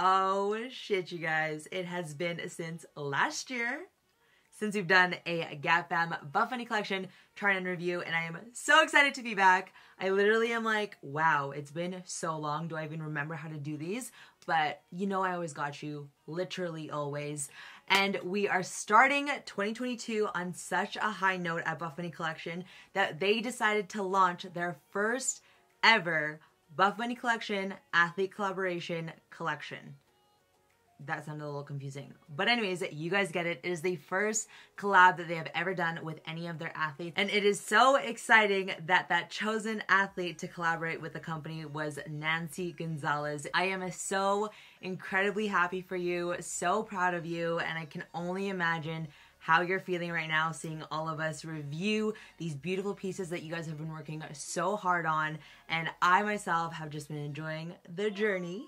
Oh shit, you guys. It has been since last year since we've done a Gap Fam Buffbunny collection try-on review, and I am so excited to be back. I literally am like, wow, it's been so long. Do I even remember how to do these? But you know I always got you, literally always. And we are starting 2022 on such a high note at Buffbunny Collection that they decided to launch their first ever Buffbunny Collection Athlete Collaboration Collection. That sounded a little confusing. But anyways, you guys get it. It is the first collab that they have ever done with any of their athletes. And it is so exciting that that chosen athlete to collaborate with the company was Nancy Gonzalez. I am so incredibly happy for you, so proud of you, and I can only imagine how you're feeling right now seeing all of us review these beautiful pieces that you guys have been working so hard on. And I myself have just been enjoying the journey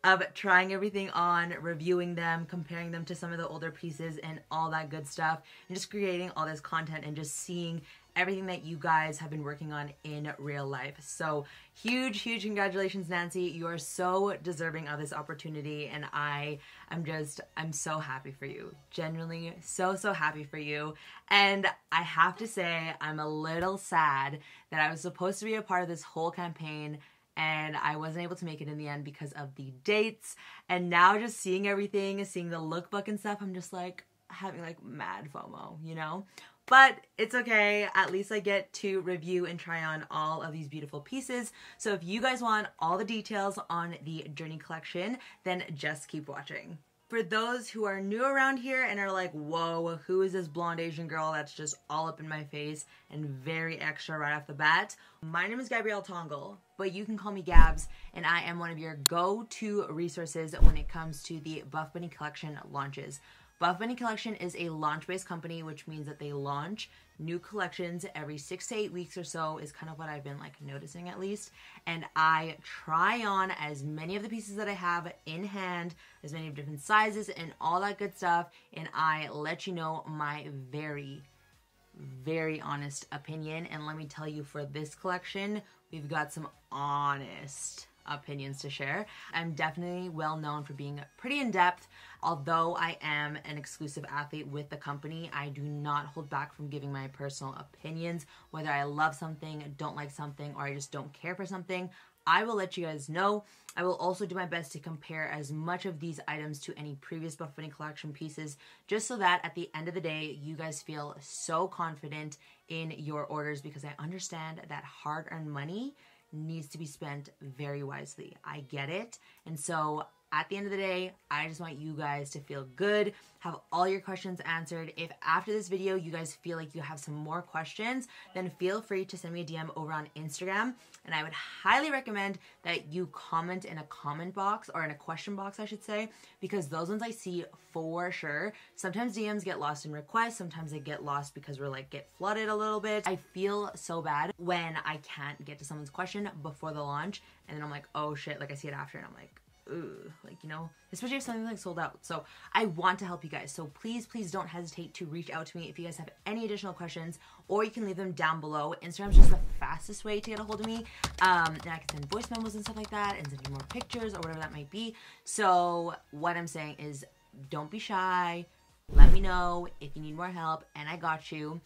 of trying everything on, reviewing them, comparing them to some of the older pieces and all that good stuff, and just creating all this content and just seeing everything that you guys have been working on in real life. So huge congratulations, Nancy. You are so deserving of this opportunity, and I'm so happy for you. Genuinely so happy for you. And I have to say, I'm a little sad that I was supposed to be a part of this whole campaign and I wasn't able to make it in the end because of the dates. And now just seeing everything, seeing the lookbook and stuff, I'm just like having like mad FOMO, you know? But it's okay, at least I get to review and try on all of these beautiful pieces. So if you guys want all the details on the Journey collection, then just keep watching. For those who are new around here and are like, whoa, who is this blonde Asian girl that's just all up in my face and very extra right off the bat? My name is Gabrielle Tongle, but you can call me Gabs, and I am one of your go-to resources when it comes to the Buffbunny Collection launches. Buffbunny Collection is a launch-based company, which means that they launch new collections every 6 to 8 weeks or so, is kind of what I've been like noticing at least. And I try on as many of the pieces that I have in hand, as many of different sizes and all that good stuff, and I let you know my very honest opinion. And let me tell you, for this collection, we've got some honest opinions to share. I'm definitely well known for being pretty in-depth. Although I am an exclusive athlete with the company, I do not hold back from giving my personal opinions. Whether I love something, don't like something, or I just don't care for something, I will let you guys know. I will also do my best to compare as much of these items to any previous Buffbunny Collection pieces, just so that at the end of the day, you guys feel so confident in your orders, because I understand that hard-earned money needs to be spent very wisely. I get it. And so at the end of the day, I just want you guys to feel good, have all your questions answered. If after this video you guys feel like you have some more questions, then feel free to send me a DM over on Instagram. And I would highly recommend that you comment in a comment box, or in a question box I should say, because those ones I see for sure. Sometimes DMs get lost in requests, sometimes they get lost because we're like get flooded a little bit. I feel so bad when I can't get to someone's question before the launch, and then I'm like, oh shit, like I see it after and I'm like, ooh, like, you know, especially if something's like sold out. So I want to help you guys, so please don't hesitate to reach out to me if you guys have any additional questions, or you can leave them down below. Instagram's just the fastest way to get a hold of me, and I can send voice memos and stuff like that, and send you more pictures or whatever that might be. So what I'm saying is, don't be shy, let me know if you need more help, and I got you.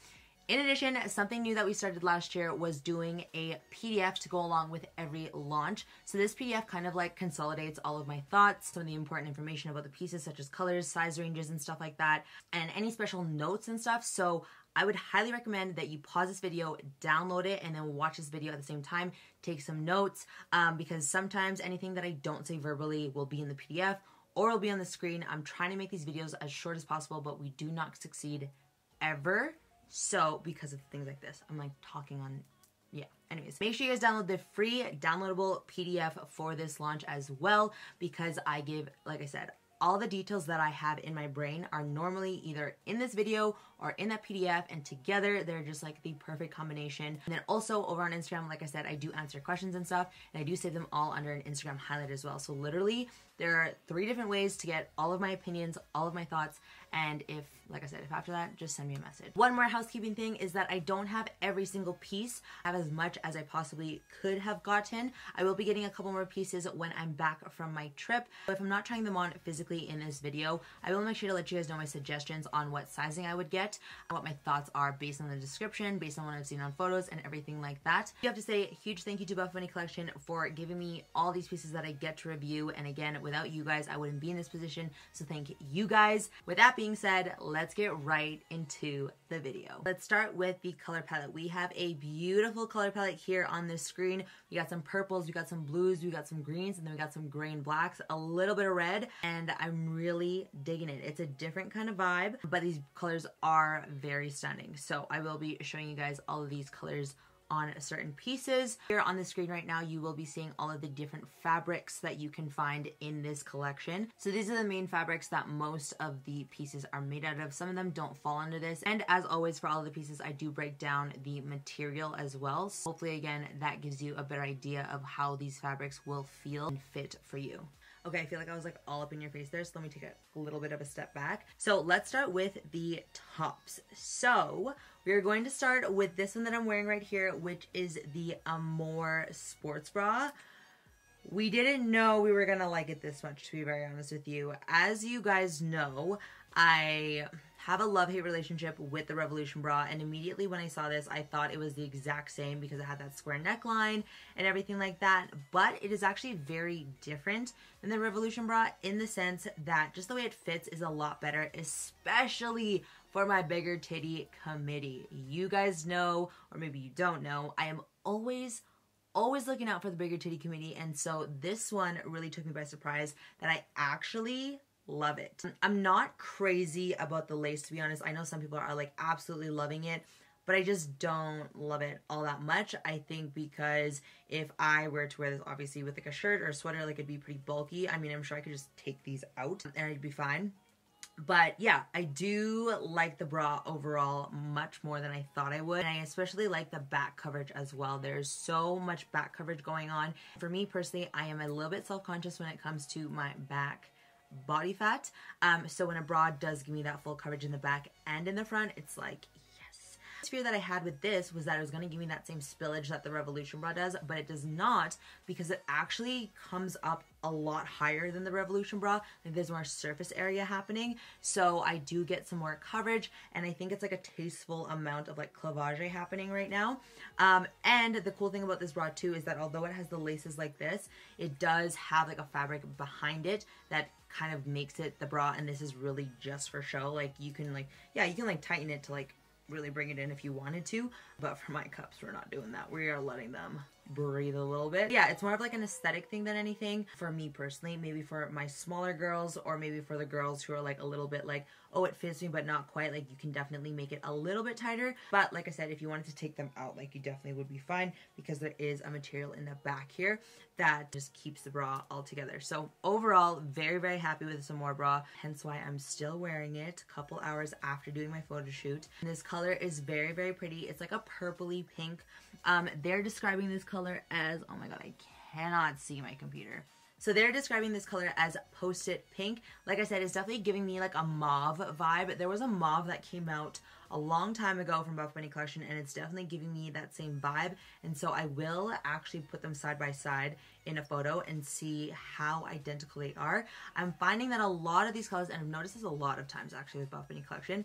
In addition, something new that we started last year was doing a PDF to go along with every launch. So this PDF kind of like consolidates all of my thoughts, some of the important information about the pieces, such as colors, size ranges, and stuff like that, and any special notes and stuff. So I would highly recommend that you pause this video, download it, and then watch this video at the same time. Take some notes, because sometimes anything that I don't say verbally will be in the PDF or will be on the screen. I'm trying to make these videos as short as possible, but we do not succeed ever. So because of things like this, I'm like talking on, yeah. Anyways, make sure you guys download the free downloadable PDF for this launch as well, because I give, like I said, all the details that I have in my brain are normally either in this video or in that PDF, and together they're just like the perfect combination. And then also over on Instagram, like I said, I do answer questions and stuff, and I do save them all under an Instagram highlight as well. So literally There are 3 different ways to get all of my opinions, all of my thoughts, and if, like I said, if after that, just send me a message. One more housekeeping thing is that I don't have every single piece. I have as much as I possibly could have gotten. I will be getting a couple more pieces when I'm back from my trip. But if I'm not trying them on physically in this video, I will make sure to let you guys know my suggestions on what sizing I would get, what my thoughts are based on the description, based on what I've seen on photos and everything like that. You have to say a huge thank you to Buffbunny Collection for giving me all these pieces that I get to review. And again, without you guys, I wouldn't be in this position. So thank you guys. With that being said, let's get right into the video. Let's start with the color palette. We have a beautiful color palette here on this screen. We got some purples, we got some blues, we got some greens, and then we got some gray and blacks, a little bit of red, and I'm really digging it. It's a different kind of vibe, but these colors are very stunning. So I will be showing you guys all of these colors on certain pieces. Here on the screen right now, you will be seeing all of the different fabrics that you can find in this collection. So these are the main fabrics that most of the pieces are made out of. Some of them don't fall under this. And as always, for all of the pieces, I do break down the material as well. So hopefully, again, that gives you a better idea of how these fabrics will feel and fit for you. Okay, I feel like I was like all up in your face there, so let me take a little bit of a step back. So let's start with the tops. So we're going to start with this one that I'm wearing right here, which is the AMOR sports bra. We didn't know we were gonna like it this much, to be very honest with you. As you guys know, I have a love-hate relationship with the Revolution bra, and immediately when I saw this, I thought it was the exact same because it had that square neckline and everything like that, but it is actually very different than the Revolution bra in the sense that just the way it fits is a lot better, especially for my bigger titty committee. You guys know, or maybe you don't know, I am always looking out for the bigger titty committee, and so this one really took me by surprise that I actually love it. I'm not crazy about the lace, to be honest. I know some people are like absolutely loving it, but I just don't love it all that much. I think because if I were to wear this obviously with like a shirt or a sweater, like it'd be pretty bulky. I mean, I'm sure I could just take these out and I'd be fine. But yeah, I do like the bra overall much more than I thought I would. And I especially like the back coverage as well. There's so much back coverage going on. For me personally, I am a little bit self-conscious when it comes to my back body fat. So when a bra does give me that full coverage in the back and in the front, it's like, yes. The fear that I had with this was that it was going to give me that same spillage that the Revolution bra does, but it does not, because it actually comes up a lot higher than the Revolution bra. Like there's more surface area happening, so I do get some more coverage, and I think it's like a tasteful amount of like clavage happening right now. And the cool thing about this bra too is that although it has the laces like this, it does have like a fabric behind it that kind of makes it the bra, and this is really just for show. Like you can like, yeah, you can like tighten it to like really bring it in if you wanted to, but for my cups, we're not doing that. We are letting them breathe a little bit. Yeah, it's more of like an aesthetic thing than anything for me personally. Maybe for my smaller girls, or maybe for the girls who are like a little bit like, oh, it fits me but not quite, like you can definitely make it a little bit tighter. But like I said, if you wanted to take them out, like you definitely would be fine, because there is a material in the back here that just keeps the bra all together. So overall, very, very happy with this AMOR bra, hence why I'm still wearing it a couple hours after doing my photo shoot. And this color is very, very pretty. It's like a purpley pink. They're describing this color as, oh my god, I cannot see my computer. So they're describing this color as Post-it pink. Like I said, it's definitely giving me like a mauve vibe. There was a mauve that came out a long time ago from Buffbunny Collection, and it's definitely giving me that same vibe. And so I will actually put them side by side in a photo and see how identical they are. I'm finding that a lot of these colors, and I've noticed this a lot of times actually with Buffbunny Collection,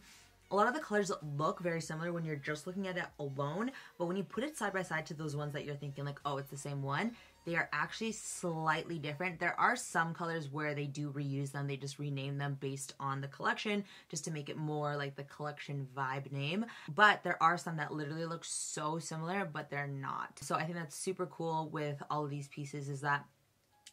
a lot of the colors look very similar when you're just looking at it alone, but when you put it side by side to those ones that you're thinking like, oh, it's the same one, they are actually slightly different. There are some colors where they do reuse them. They just rename them based on the collection just to make it more like the collection vibe name. But there are some that literally look so similar, but they're not. So I think that's super cool with all of these pieces, is that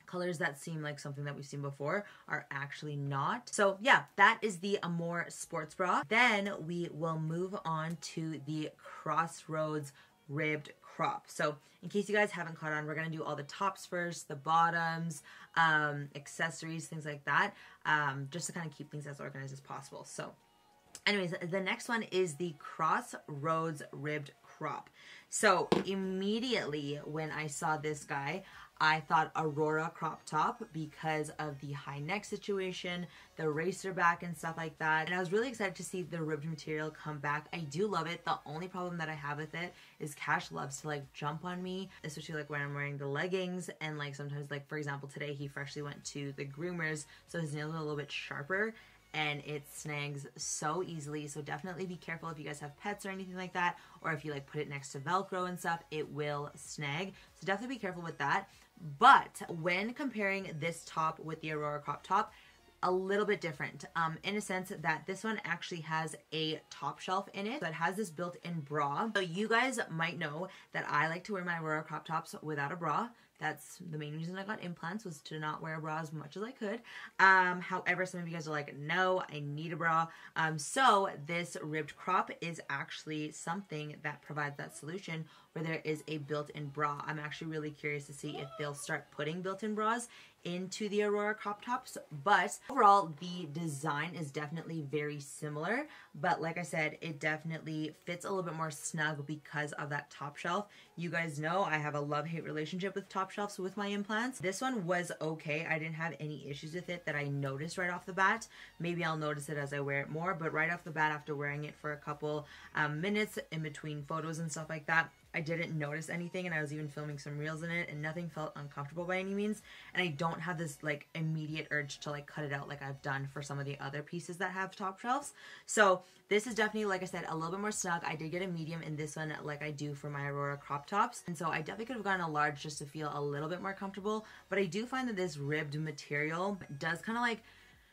colors that seem like something that we've seen before are actually not. So yeah, that is the AMOR sports bra. Then we will move on to the Crossroads ribbed crop. So in case you guys haven't caught on, we're gonna do all the tops first, the bottoms, accessories, things like that, just to kind of keep things as organized as possible. So anyways, the next one is the Crossroads ribbed crop. So immediately when I saw this guy, I thought Aurora crop top because of the high neck situation, the racer back and stuff like that. And I was really excited to see the ribbed material come back. I do love it. The only problem that I have with it is Cash loves to like jump on me, especially like when I'm wearing the leggings, and like sometimes, like for example today he freshly went to the groomers, so his nails are a little bit sharper and it snags so easily. So definitely be careful if you guys have pets or anything like that, or if you like put it next to Velcro and stuff, it will snag. So definitely be careful with that. But when comparing this top with the Aurora crop top, a little bit different in a sense that this one actually has a top shelf in it that has this built-in bra. So you guys might know that I like to wear my Aurora crop tops without a bra. That's the main reason I got implants, was to not wear a bra as much as I could. However, some of you guys are like, no, I need a bra. So this ribbed crop is actually something that provides that solution where there is a built-in bra. I'm actually really curious to see if they'll start putting built-in bras into the Aurora crop tops, but overall the design is definitely very similar. But like I said, it definitely fits a little bit more snug because of that top shelf. You guys know I have a love-hate relationship with top shelves with my implants. This one was okay. I didn't have any issues with it that I noticed right off the bat. Maybe I'll notice it as I wear it more, but right off the bat, after wearing it for a couple minutes in between photos and stuff like that, I didn't notice anything, and I was even filming some reels in it and nothing felt uncomfortable by any means. And I don't have this like immediate urge to like cut it out like I've done for some of the other pieces that have top shelves. So this is definitely, like I said, a little bit more snug. I did get a medium in this one like I do for my Aurora crop tops, and so I definitely could have gotten a large just to feel a little bit more comfortable. But I do find that this ribbed material does kind of like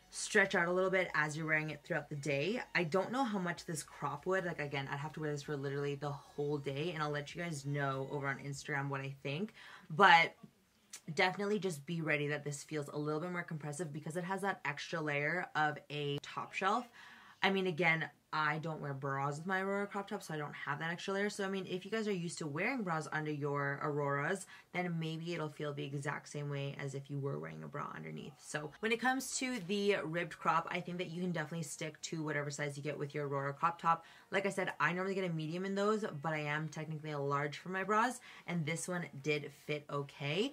stretch out a little bit as you're wearing it throughout the day. I don't know how much this crop would, like again, I'd have to wear this for literally the whole day, and I'll let you guys know over on Instagram what I think. But definitely just be ready that this feels a little bit more compressive because it has that extra layer of a top shelf. I mean, again, I don't wear bras with my Aurora crop top, so I don't have that extra layer. So, I mean, if you guys are used to wearing bras under your Auroras, then maybe it'll feel the exact same way as if you were wearing a bra underneath. So, when it comes to the ribbed crop, I think that you can definitely stick to whatever size you get with your Aurora crop top. Like I said, I normally get a medium in those, but I am technically a large for my bras, and this one did fit okay.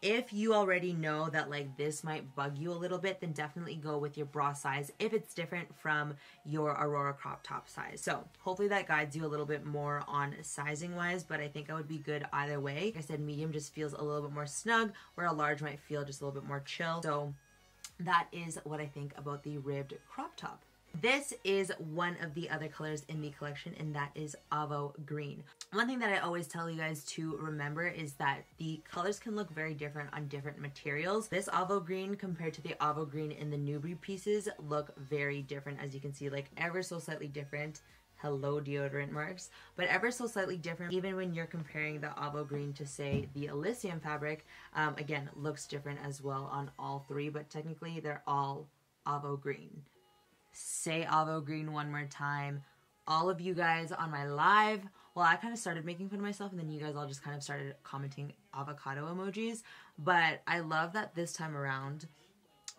If you already know that like this might bug you a little bit, then definitely go with your bra size if it's different from your Aurora crop top size. So hopefully that guides you a little bit more on sizing wise, but I think I would be good either way. Like I said, medium just feels a little bit more snug, where a large might feel just a little bit more chill. So that is what I think about the ribbed crop top. This is one of the other colors in the collection, and that is Avo Green. One thing that I always tell you guys to remember is that the colors can look very different on different materials. This Avo Green compared to the Avo Green in the Newbury pieces look very different, as you can see, like ever so slightly different. Hello, deodorant marks. But ever so slightly different, even when you're comparing the Avo Green to, say, the Elysium fabric. Again, looks different as well on all three, but technically they're all Avo Green. Say Avo Green one more time. All of you guys on my live, well, I kind of started making fun of myself, and then you guys all just kind of started commenting avocado emojis. But I love that this time around,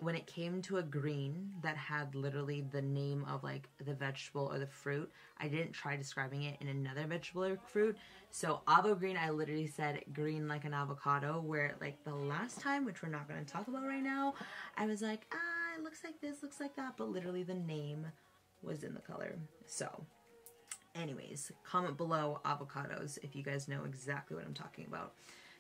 when it came to a green that had literally the name of like the vegetable or the fruit, I didn't try describing it in another vegetable or fruit. So Avo Green, I literally said green like an avocado, where like the last time, which we're not going to talk about right now, I was like, it looks like this, looks like that, but literally the name was in the color. So anyways, comment below avocados if you guys know exactly what I'm talking about.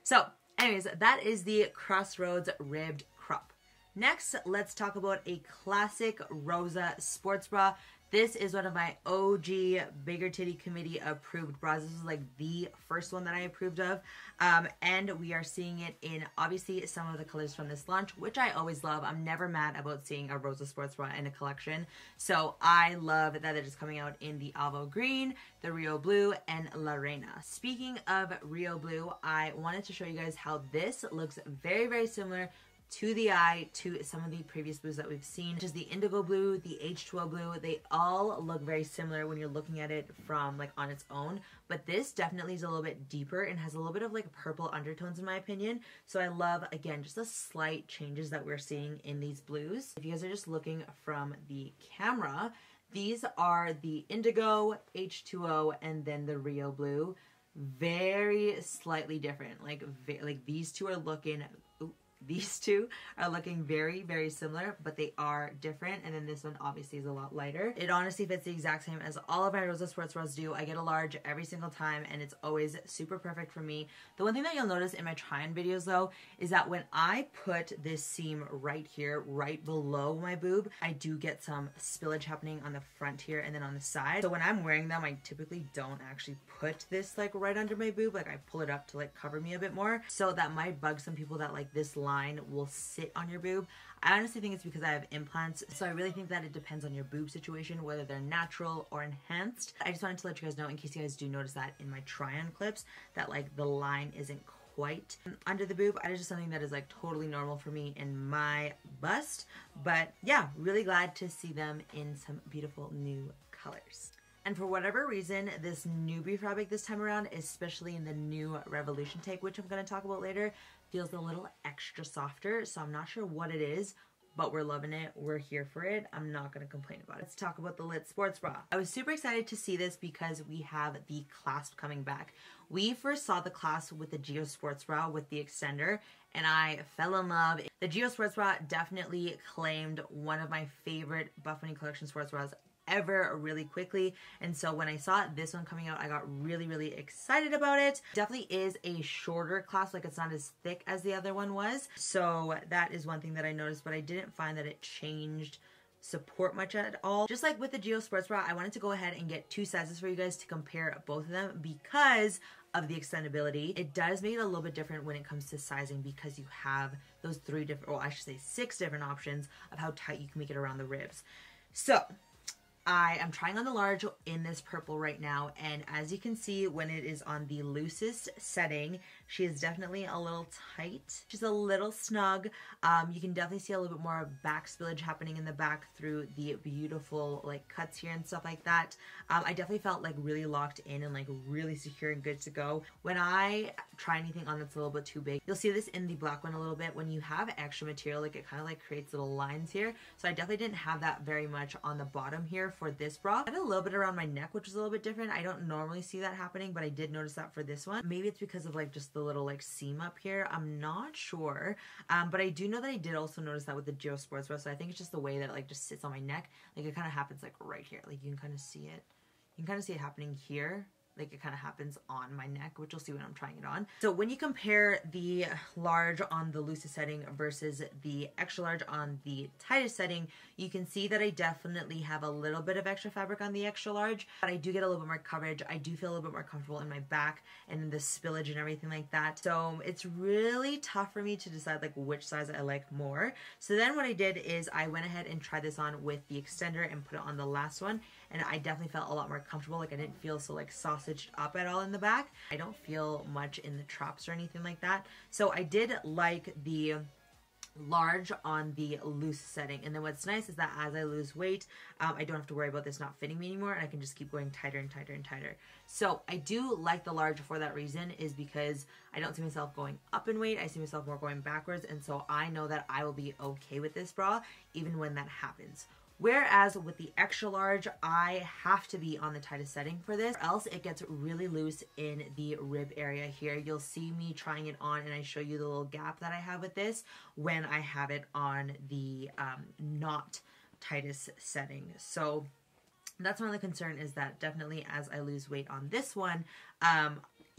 So anyways, that is the Crossroads ribbed crop. Next, let's talk about a classic ROSA sports bra. This is one of my OG Bigger Titty Committee approved bras. This is like the first one that I approved of. And we are seeing it in obviously some of the colors from this launch, which I always love. I'm never mad about seeing a ROSA sports bra in a collection. So I love that it is coming out in the Avo Green, the Rio Blue, and La Reina. Speaking of Rio Blue, I wanted to show you guys how this looks very, very similar to the eye to some of the previous blues that we've seen, which is the indigo blue, the H2O blue. They all look very similar when you're looking at it from like on its own, but this definitely is a little bit deeper and has a little bit of like purple undertones in my opinion. So I love, again, just the slight changes that we're seeing in these blues. If you guys are just looking from the camera, these are the indigo, H2O, and then the Rio blue. very slightly different. Like these two are looking, these two are looking very, very similar, but they are different. And then this one obviously is a lot lighter. It honestly fits the exact same as all of my ROSA sports bras do. I get a large every single time, and it's always super perfect for me. The one thing that you'll notice in my try-on videos though, is that when I put this seam right here, right below my boob, I do get some spillage happening on the front here and then on the side. So when I'm wearing them, I typically don't actually put this like right under my boob. Like I pull it up to like cover me a bit more. So that might bug some people that like this line will sit on your boob. I honestly think it's because I have implants, so I really think that it depends on your boob situation, whether they're natural or enhanced. I just wanted to let you guys know, in case you guys do notice that in my try-on clips, that like the line isn't quite under the boob. That is just something that is like totally normal for me in my bust. But yeah, really glad to see them in some beautiful new colors. And for whatever reason, this newbie fabric this time around, especially in the new Revolution take, which I'm going to talk about later, feels a little extra softer. So I'm not sure what it is, but we're loving it. We're here for it. I'm not going to complain about it. Let's talk about the Lit Sports Bra. I was super excited to see this because we have the clasp coming back. We first saw the clasp with the Geo Sports Bra with the extender, and I fell in love. The Geo Sports Bra definitely claimed one of my favorite Buffbunny collection sports bras ever really quickly, and so when I saw this one coming out, I got really, really excited about it. Definitely is a shorter clasp, like it's not as thick as the other one was, so that is one thing that I noticed, but I didn't find that it changed support much at all. Just like with the Geo Sports Bra, I wanted to go ahead and get two sizes for you guys to compare both of them because of the extendability. It does make it a little bit different when it comes to sizing because you have those three different, or I should say 6 different options of how tight you can make it around the ribs. So I am trying on the large in this purple right now, and as you can see, when it is on the loosest setting, she is definitely a little tight. She's a little snug. You can definitely see a little bit more back spillage happening in the back through the beautiful like cuts here and stuff like that. I definitely felt like really locked in and like really secure and good to go. When I try anything on that's a little bit too big, you'll see this in the black one a little bit. When you have extra material, like it kind of like creates little lines here. So I definitely didn't have that very much on the bottom here for this bra. I had a little bit around my neck, which is a little bit different. I don't normally see that happening, but I did notice that for this one. Maybe it's because of like just the little like seam up here. I'm not sure, but I do know that I did also notice that with the Geo Sports Bra. So I think it's just the way that it like just sits on my neck. Like it kind of happens like right here. Like you can kind of see it. You can kind of see it happening here. Like it kind of happens on my neck, which you'll see when I'm trying it on. So when you compare the large on the loosest setting versus the extra large on the tightest setting, you can see that I definitely have a little bit of extra fabric on the extra large, but I do get a little bit more coverage. I do feel a little bit more comfortable in my back and in the spillage and everything like that. So it's really tough for me to decide like which size I like more. So then what I did is I went ahead and tried this on with the extender and put it on the last one, and I definitely felt a lot more comfortable. Like I didn't feel so like sausaged up at all in the back. I don't feel much in the traps or anything like that. So I did like the large on the loose setting, and then what's nice is that as I lose weight, I don't have to worry about this not fitting me anymore, and I can just keep going tighter and tighter and tighter. So I do like the large for that reason, is because I don't see myself going up in weight. I see myself more going backwards, and so I know that I will be okay with this bra even when that happens. Whereas with the extra large, I have to be on the tightest setting for this, or else it gets really loose in the rib area here. You'll see me trying it on, and I show you the little gap that I have with this when I have it on the not tightest setting. So that's one of the concern, is that definitely as I lose weight on this one,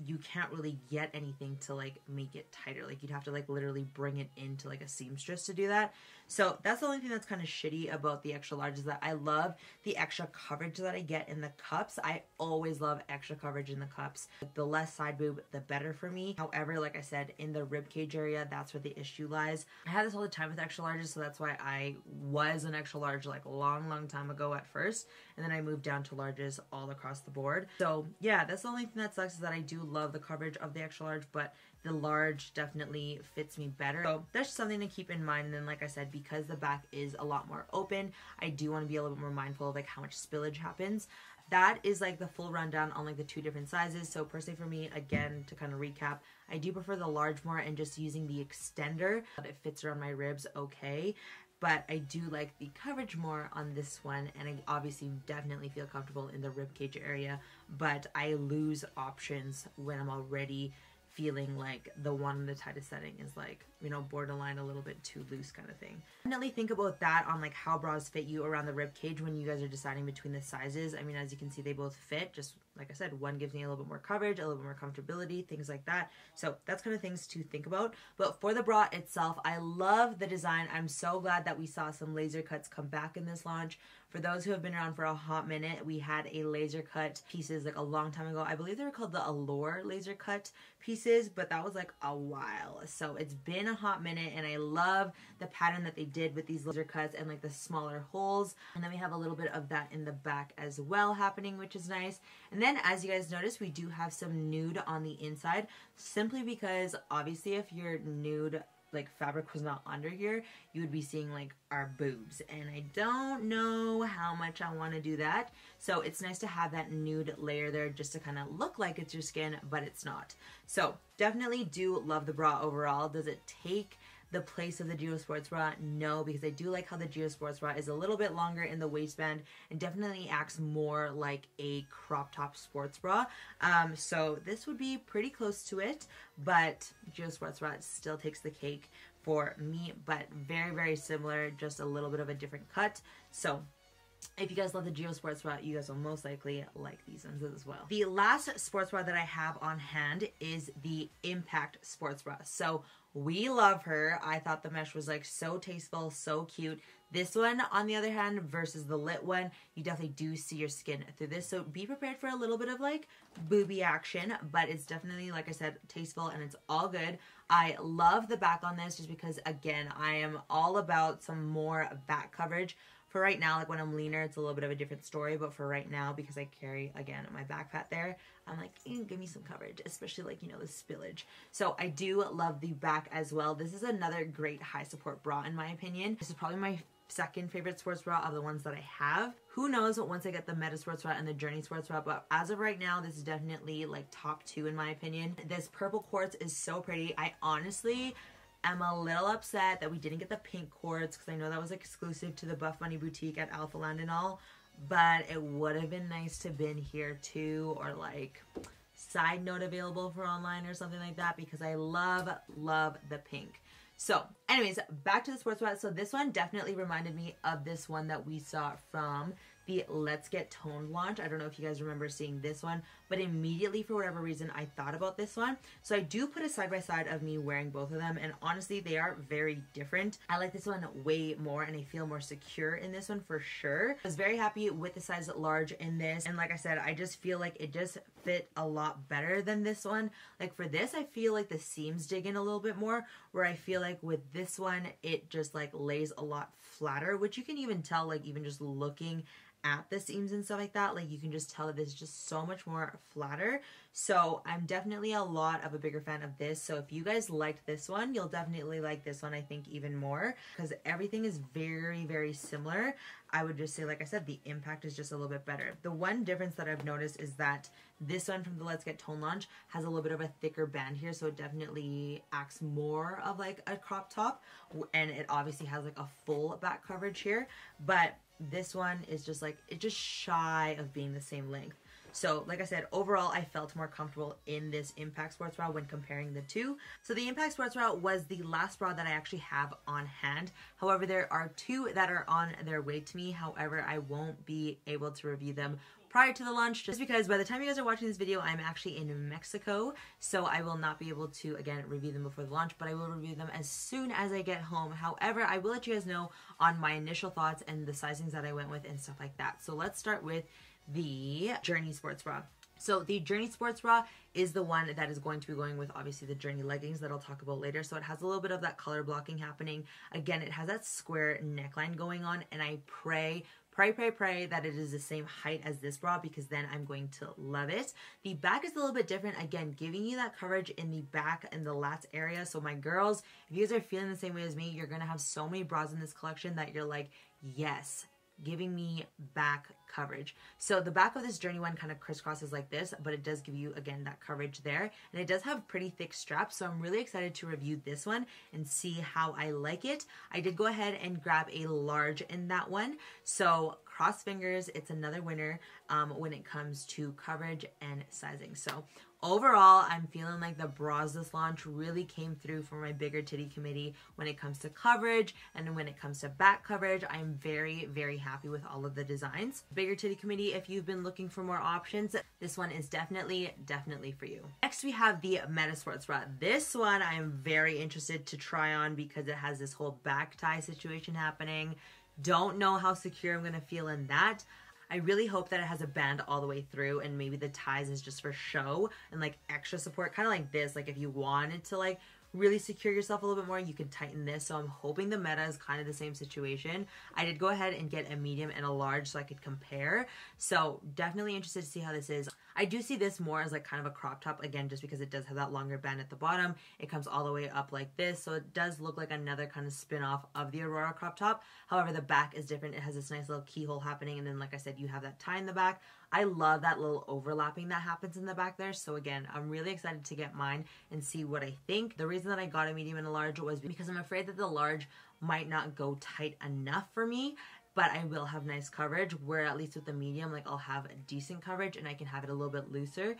you can't really get anything to like make it tighter. Like you'd have to like literally bring it into like a seamstress to do that. So that's the only thing that's kind of shitty about the extra large, is that I love the extra coverage that I get in the cups. I always love extra coverage in the cups. The less side boob, the better for me. However, like I said, in the rib cage area, that's where the issue lies. I have this all the time with extra larges, so that's why I was an extra large like a long time ago at first, and then I moved down to larges all across the board. So yeah, that's the only thing that sucks, is that I do love the coverage of the extra large, but the large definitely fits me better. So that's just something to keep in mind. And then like I said, because the back is a lot more open, I do want to be a little bit more mindful of like how much spillage happens. That is like the full rundown on like the 2 different sizes. So personally for me, again, to kind of recap, I do prefer the large more, and just using the extender that it fits around my ribs okay. but I do like the coverage more on this one, and I obviously definitely feel comfortable in the ribcage area, but I lose options when I'm already feeling like the one in the tightest setting is like, you know, borderline a little bit too loose kind of thing. Definitely think about that on like how bras fit you around the rib cage when you guys are deciding between the sizes. I mean, as you can see, they both fit. Just like I said, one gives me a little bit more coverage, a little bit more comfortability, things like that. So that's kind of things to think about. But for the bra itself, I love the design. I'm so glad that we saw some laser cuts come back in this launch. For those who have been around for a hot minute, we had a laser cut pieces like a long time ago. I believe they were called the Allure laser cut pieces, but that was like a while. So it's been a hot minute, and I love the pattern that they did with these laser cuts and like the smaller holes. And then we have a little bit of that in the back as well happening, which is nice. And then as you guys notice, we do have some nude on the inside, simply because obviously if your nude like fabric was not under here, you would be seeing like our boobs, and I don't know how much I want to do that. So it's nice to have that nude layer there just to kind of look like it's your skin, but it's not. So definitely do love the bra overall. Does it take the place of the Geo Sports Bra? No, because I do like how the Geo Sports Bra is a little bit longer in the waistband and definitely acts more like a crop top sports bra. So this would be pretty close to it, but Geo Sports Bra still takes the cake for me, but very, very similar, just a little bit of a different cut. So if you guys love the Geo Sports Bra, you guys will most likely like these ones as well. The last sports bra that I have on hand is the Impact Sports Bra. So we love her. I thought the mesh was like so tasteful, so cute. This one, on the other hand, versus the lit one, you definitely do see your skin through this. So be prepared for a little bit of like booby action, but it's definitely, like I said, tasteful and it's all good. I love the back on this just because, again, I am all about some more back coverage. For right now, like when I'm leaner, it's a little bit of a different story, but for right now, because I carry, again, my back fat there, I'm like, give me some coverage, especially like, you know, the spillage. So I do love the back as well. This is another great high support bra in my opinion. This is probably my second favorite sports bra of the ones that I have. Who knows once I get the Meta Sports Bra and the Journey Sports Bra, but as of right now, this is definitely like top 2 in my opinion. This purple quartz is so pretty. I honestly am a little upset that we didn't get the pink quartz because I know that was exclusive to the Buffbunny boutique at Alpha Land and all, but it would have been nice to have been here too, or like side note available for online or something like that, because I love the pink. So anyways, back to the sports bra. So this one definitely reminded me of this one that we saw from the Let's Get Toned launch. I don't know if you guys remember seeing this one, but immediately for whatever reason I thought about this one. So I do put a side by side of me wearing both of them, and honestly they are very different. I like this one way more and I feel more secure in this one for sure. I was very happy with the size large in this, and like I said, I just feel like it just fit a lot better than this one. Like for this, I feel like the seams dig in a little bit more, where I feel like with this one it just like lays a lot flatter, which you can even tell like even just looking at the seams and stuff like that. Like you can just tell that this is just so much more flatter. So I'm definitely a lot of a bigger fan of this. So if you guys liked this one, you'll definitely like this one, I think, even more, because everything is very, very similar. I would just say, like I said, the impact is just a little bit better. The one difference that I've noticed is that this one from the Let's Get Toned launch has a little bit of a thicker band here, so it definitely acts more of like a crop top, and it obviously has like a full back coverage here, but this one is just like, it's just shy of being the same length. So like I said, overall I felt more comfortable in this Impact Sports Bra when comparing the two. So the Impact Sports Bra was the last bra that I actually have on hand. However, there are 2 that are on their way to me. However, I won't be able to review them prior to the launch, just because by the time you guys are watching this video, I'm actually in Mexico, so I will not be able to, again, review them before the launch, but I will review them as soon as I get home. However, I will let you guys know on my initial thoughts and the sizings that I went with and stuff like that. So let's start with the Journey Sports Bra. So the Journey Sports Bra is the one that is going to be going with obviously the Journey leggings that I'll talk about later. So it has a little bit of that color blocking happening. Again, it has that square neckline going on, and I pray that it is the same height as this bra, because then I'm going to love it. The back is a little bit different, again, giving you that coverage in the back and the lats area. So my girls, if you guys are feeling the same way as me, you're going to have so many bras in this collection that you're like, yes, giving me back coverage. So the back of this Journey one kind of crisscrosses like this, but it does give you, again, that coverage there. And it does have pretty thick straps, so I'm really excited to review this one and see how I like it. I did go ahead and grab a large in that one. So cross fingers, it's another winner when it comes to coverage and sizing. So overall, I'm feeling like the bras this launch really came through for my bigger titty committee when it comes to coverage, and when it comes to back coverage, I'm very, very happy with all of the designs. Bigger titty committee, if you've been looking for more options, this one is definitely for you. Next, we have the Meta Sports Bra. This one I am very interested to try on because it has this whole back tie situation happening. Don't know how secure I'm gonna feel in that. I really hope that it has a band all the way through, and maybe the ties is just for show and like extra support, kind of like this. Like if you wanted to like really secure yourself a little bit more, you can tighten this. So I'm hoping the Meta is kind of the same situation. I did go ahead and get a medium and a large so I could compare. So definitely interested to see how this is. I do see this more as like kind of a crop top, again, just because it does have that longer band at the bottom. It comes all the way up like this, so it does look like another kind of spin-off of the Aurora crop top. However, the back is different. It has this nice little keyhole happening, and then like I said, you have that tie in the back. I love that little overlapping that happens in the back there. So again, I'm really excited to get mine and see what I think. The reason that I got a medium and a large was because I'm afraid that the large might not go tight enough for me, but I will have nice coverage, where at least with the medium, like I'll have a decent coverage and I can have it a little bit looser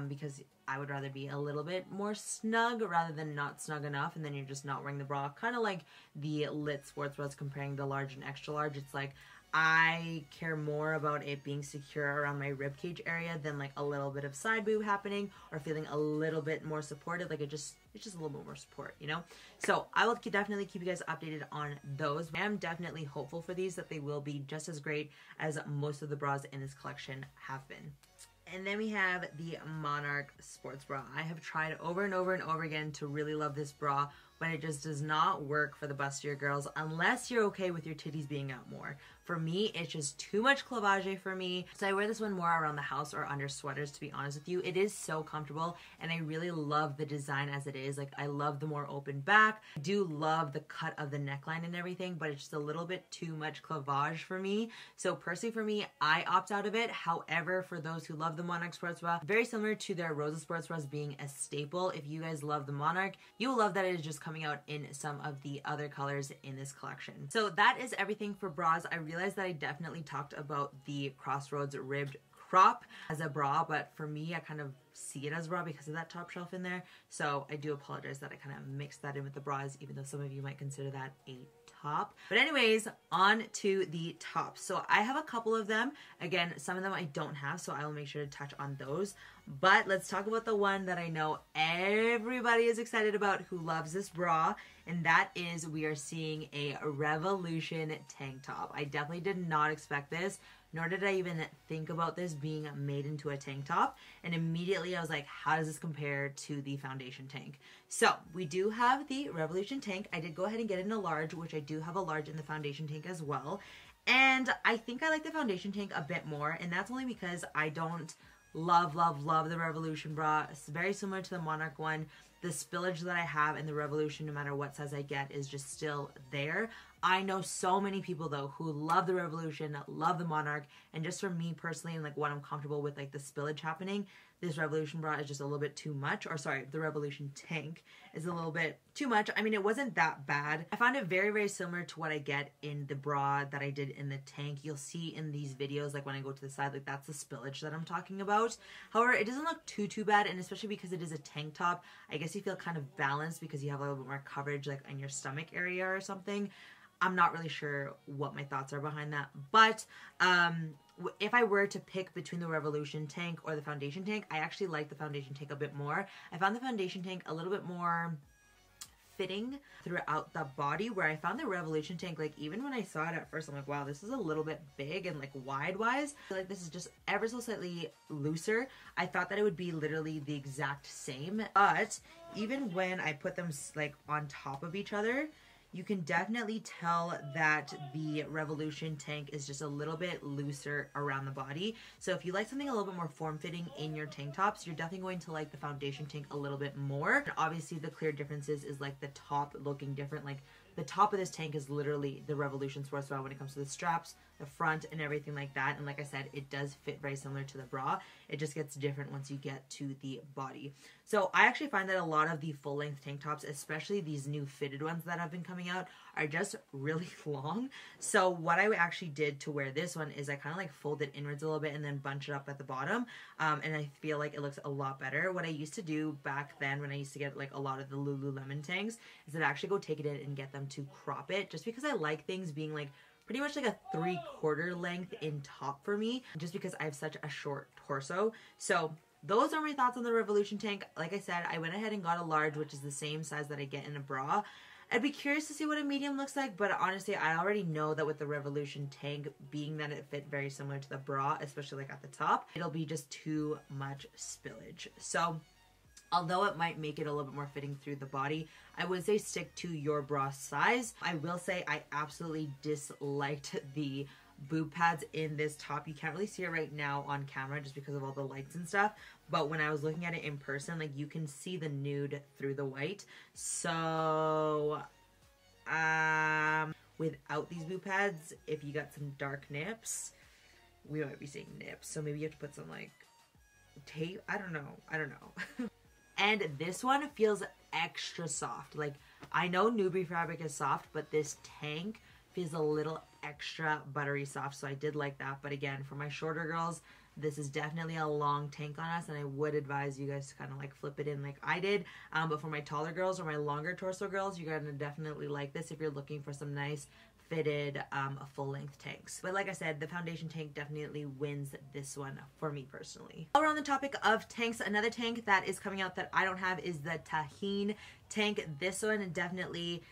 because I would rather be a little bit more snug rather than not snug enough, and then you're just not wearing the bra. Kind of like the Lit Sports Bras comparing the large and extra large. It's like I care more about it being secure around my ribcage area than like a little bit of side boob happening or feeling a little bit more supported. Like it's just a little bit more support, you know? So I will definitely keep you guys updated on those. I am definitely hopeful for these, that they will be just as great as most of the bras in this collection have been. And then we have the Monarch Sports Bra. I have tried over and over and over again to really love this bra, but it just does not work for the bustier girls unless you're okay with your titties being out more. For me, it's just too much clavage for me. So I wear this one more around the house or under sweaters, to be honest with you. It is so comfortable, and I really love the design as it is. Like, I love the more open back. I do love the cut of the neckline and everything, but it's just a little bit too much clavage for me. So personally for me, I opt out of it. However, for those who love the Monarch Sports Bra, very similar to their ROSA Sports Bras being a staple. If you guys love the Monarch, you will love that it is just coming out in some of the other colors in this collection. So that is everything for bras. I realized that I definitely talked about the Crossroads ribbed crop as a bra, but for me, I kind of see it as a bra because of that top shelf in there. So I do apologize that I kind of mixed that in with the bras, even though some of you might consider that a top. But anyways, on to the tops. So I have a couple of them. Again, some of them I don't have, so I will make sure to touch on those. But let's talk about the one that I know everybody is excited about who loves this bra, and that is we are seeing a Revolution tank top. I definitely did not expect this, nor did I even think about this being made into a tank top. And immediately I was like, how does this compare to the foundation tank? So we do have the Revolution tank. I did go ahead and get it in a large, which I do have a large in the foundation tank as well. And I think I like the foundation tank a bit more, and that's only because I don't love the Revolution bra. It's very similar to the Monarch one. The spillage that I have in the Revolution, no matter what size I get, is just still there. I know so many people though who love the Revolution, love the Monarch, and just for me personally, and like what I'm comfortable with, like the spillage happening, this Revolution bra is just a little bit too much. Or sorry, the Revolution tank is a little bit too much. I mean, it wasn't that bad. I found it very, very similar to what I get in the bra that I did in the tank. You'll see in these videos, like when I go to the side, like that's the spillage that I'm talking about. However, it doesn't look too bad, and especially because it is a tank top, I guess you feel kind of balanced because you have a little bit more coverage like in your stomach area or something. I'm not really sure what my thoughts are behind that, but if I were to pick between the Revolution tank or the foundation tank, I actually like the foundation tank a bit more. I found the foundation tank a little bit more fitting throughout the body, where I found the Revolution tank, like even when I saw it at first, I'm like, wow, this is a little bit big and like wide wise. I feel like this is just ever so slightly looser. I thought that it would be literally the exact same, but even when I put them like on top of each other, you can definitely tell that the Revolution tank is just a little bit looser around the body. So if you like something a little bit more form-fitting in your tank tops, you're definitely going to like the foundation tank a little bit more. And obviously the clear differences is like the top looking different, like the top of this tank is literally the Revolution sportsbra when it comes to the straps, the front, and everything like that. And like I said, it does fit very similar to the bra. It just gets different once you get to the body. So I actually find that a lot of the full-length tank tops, especially these new fitted ones that have been coming out, are just really long. So what I actually did to wear this one is I kind of like fold it inwards a little bit and then bunch it up at the bottom. And I feel like it looks a lot better. What I used to do back then when I used to get like a lot of the Lululemon tanks is that I actually go take it in and get them to crop it, just because I like things being like pretty much like a 3/4 length in top for me, just because I have such a short torso. So those are my thoughts on the Revolution tank. Like I said, I went ahead and got a large, which is the same size that I get in a bra. I'd be curious to see what a medium looks like, but honestly, I already know that with the Revolution tank, being that it fit very similar to the bra, especially like at the top, it'll be just too much spillage. So although it might make it a little bit more fitting through the body, I would say stick to your bra size. I will say I absolutely disliked the boob pads in this top. You can't really see it right now on camera just because of all the lights and stuff, but when I was looking at it in person, like you can see the nude through the white. So without these boob pads, if you got some dark nips, we might be seeing nips. So maybe you have to put some like tape. I don't know. And this one feels extra soft. Like, I know Nubie fabric is soft, but this tank feels a little extra buttery soft, so I did like that. But again, for my shorter girls, this is definitely a long tank on us, and I would advise you guys to kind of like flip it in like I did. But for my taller girls or my longer torso girls, you're gonna definitely like this if you're looking for some nice fitted full-length tanks. But like I said, the foundation tank definitely wins this one for me personally. While we're on the topic of tanks, another tank that is coming out that I don't have is the TAJIN tank. This one definitely,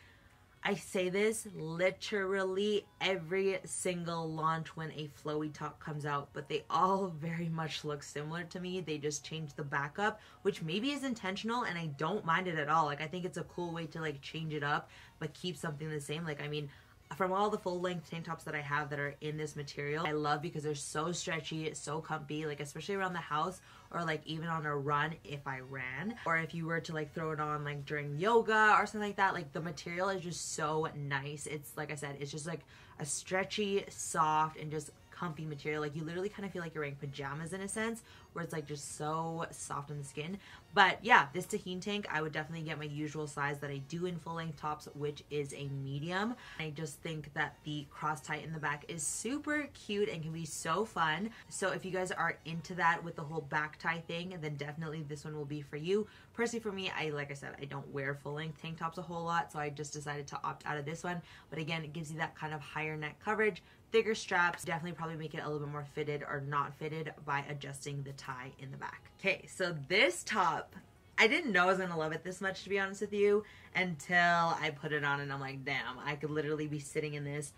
I say this literally every single launch when a flowy top comes out, but they all very much look similar to me. They just changed the back up, which maybe is intentional, and I don't mind it at all. Like, I think it's a cool way to like change it up but keep something the same. Like, I mean, from all the full-length tank tops that I have that are in this material, I love because they're so stretchy, so comfy, like especially around the house or like even on a run if I ran, or if you were to like throw it on like during yoga or something like that. Like, the material is just so nice. It's like I said, it's just like a stretchy, soft, and just comfy material. Like, you literally kind of feel like you're wearing pajamas in a sense, where it's like just so soft on the skin. But yeah, this TAJIN tank, I would definitely get my usual size that I do in full-length tops, which is a medium. I just think that the cross tie in the back is super cute and can be so fun. So if you guys are into that with the whole back tie thing, then definitely this one will be for you. Personally, for me, like I said, I don't wear full-length tank tops a whole lot, so I just decided to opt out of this one. But again, it gives you that kind of higher neck coverage, thicker straps, definitely probably make it a little bit more fitted or not fitted by adjusting the tie in the back. Okay, so this top, I didn't know I was gonna love it this much, to be honest with you, until I put it on and I'm like, damn, I could literally be sitting in this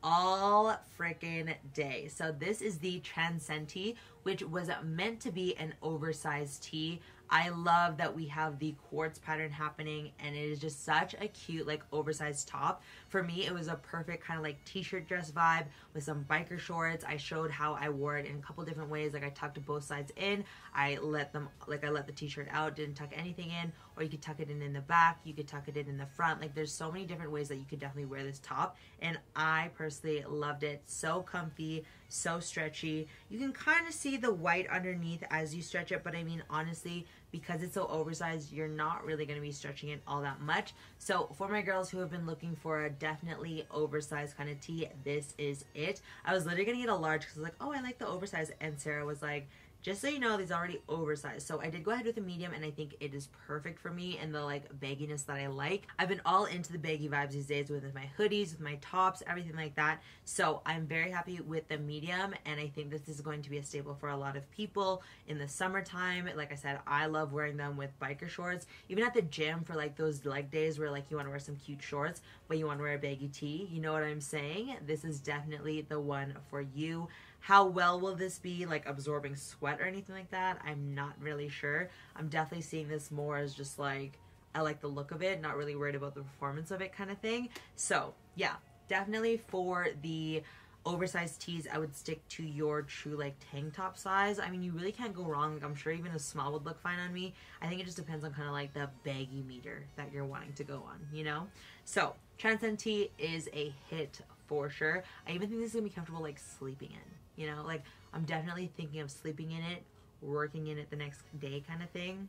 all freaking day. So this is the Transcend tee, which was meant to be an oversized tee. I love that we have the quartz pattern happening, and it is just such a cute like oversized top. For me, it was a perfect kind of like t-shirt dress vibe with some biker shorts. I showed how I wore it in a couple different ways. Like, I tucked both sides in, I let the t-shirt out, didn't tuck anything in, or you could tuck it in the back, you could tuck it in the front. Like, there's so many different ways that you could definitely wear this top, and I personally loved it. So comfy, so stretchy. You can kind of see the white underneath as you stretch it, but I mean, honestly, because it's so oversized, you're not really going to be stretching it all that much. So for my girls who have been looking for a definitely oversized kind of tee, this is it. I was literally going to get a large because I was like, oh, I like the oversized, and Sarah was like, just so you know, these are already oversized. So I did go ahead with a medium, and I think it is perfect for me and the like bagginess that I like. I've been all into the baggy vibes these days with my hoodies, with my tops, everything like that. So I'm very happy with the medium, and I think this is going to be a staple for a lot of people in the summertime. Like I said, I love wearing them with biker shorts, even at the gym for like those leg days where like you want to wear some cute shorts, but you want to wear a baggy tee. You know what I'm saying? This is definitely the one for you. How well will this be like absorbing sweat or anything like that? I'm not really sure. I'm definitely seeing this more as just like, I like the look of it, not really worried about the performance of it kind of thing. So yeah, definitely for the oversized tees, I would stick to your true like tank top size. I mean, you really can't go wrong. Like, I'm sure even a small would look fine on me. I think it just depends on kind of like the baggy meter that you're wanting to go on, you know? So Transcend tee is a hit for sure. I even think this is gonna be comfortable like sleeping in, you know? Like, I'm definitely thinking of sleeping in it, working in it the next day kind of thing.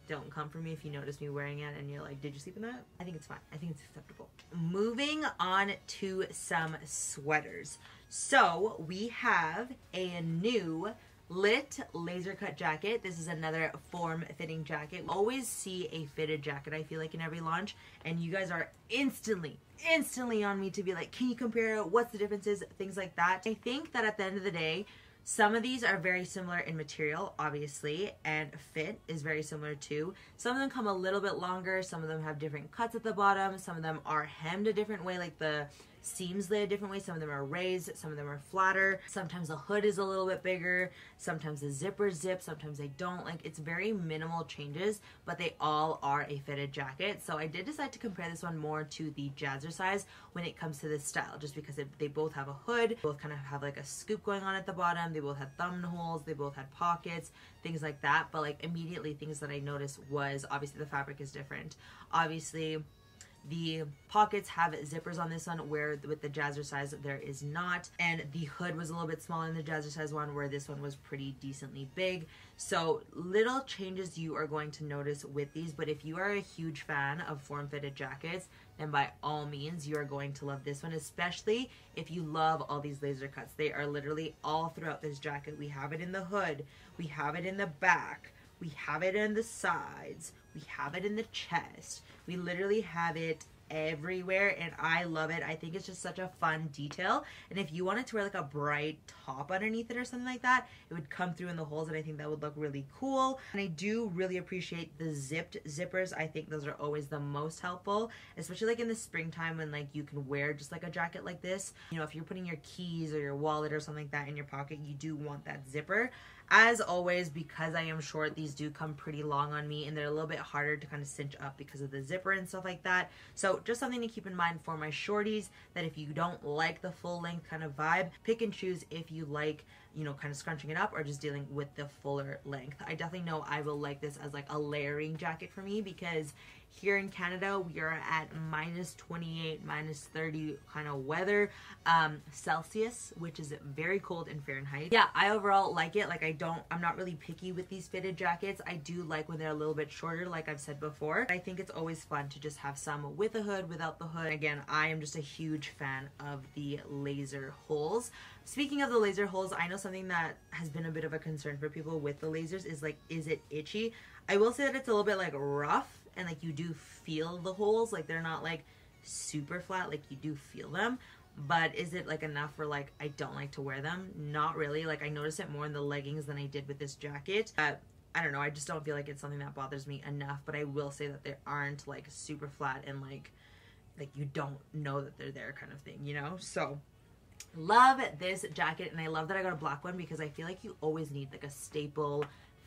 Don't come for me if you notice me wearing it and you're like, did you sleep in that? I think it's fine. I think it's acceptable. Moving on to some sweaters. So we have a new lit laser cut jacket. This is another form-fitting jacket. We always see a fitted jacket, I feel like, in every launch, and you guys are instantly on me to be like, can you compare? What's the differences? Things like that. I think that at the end of the day, some of these are very similar in material, obviously, and fit is very similar too. Some of them come a little bit longer, some of them have different cuts at the bottom, some of them are hemmed a different way, like the seams lay a different way, some of them are raised, some of them are flatter, sometimes the hood is a little bit bigger, sometimes the zippers zip, sometimes they don't. Like, it's very minimal changes, but they all are a fitted jacket. So I did decide to compare this one more to the Jazzercise when it comes to this style, just because they both have a hood, both kind of have like a scoop going on at the bottom, they both had thumb holes, they both had pockets, things like that. But like, immediately things that I noticed was obviously the fabric is different. Obviously the pockets have zippers on this one, where with the Jazzercise there is not, and the hood was a little bit smaller in the Jazzercise one, where this one was pretty decently big. So little changes you are going to notice with these, but if you are a huge fan of form-fitted jackets, then by all means you are going to love this one, especially if you love all these laser cuts. They are literally all throughout this jacket. We have it in the hood, we have it in the back, we have it in the sides, we have it in the chest. We literally have it everywhere, and I love it. I think it's just such a fun detail, and if you wanted to wear like a bright top underneath it or something like that, it would come through in the holes, and I think that would look really cool. And I do really appreciate the zipped zippers. I think those are always the most helpful, especially like in the springtime when like you can wear just like a jacket like this. You know, if you're putting your keys or your wallet or something like that in your pocket, you do want that zipper. As always, because I am short, these do come pretty long on me, and they're a little bit harder to kind of cinch up because of the zipper and stuff like that. So just something to keep in mind for my shorties, that if you don't like the full length kind of vibe, pick and choose if you like, you know, kind of scrunching it up or just dealing with the fuller length. I definitely know I will like this as like a layering jacket for me, because here in Canada we are at -28, -30 kind of weather, Celsius, which is very cold in Fahrenheit. Yeah, I overall like it. Like, I'm not really picky with these fitted jackets. I do like when they're a little bit shorter, like I've said before. I think it's always fun to just have some with a hood, without the hood. Again, I am just a huge fan of the laser holes. Speaking of the laser holes, I know something that has been a bit of a concern for people with the lasers is like, is it itchy? I will say that it's a little bit like rough, and like you do feel the holes. Like, they're not like super flat, like you do feel them. But is it like enough where like I don't like to wear them? Not really. Like, I notice it more in the leggings than I did with this jacket. I don't know, I just don't feel like it's something that bothers me enough. But I will say that they aren't like super flat and like you don't know that they're there kind of thing, you know? So love this jacket, and I love that I got a black one, because I feel like you always need like a staple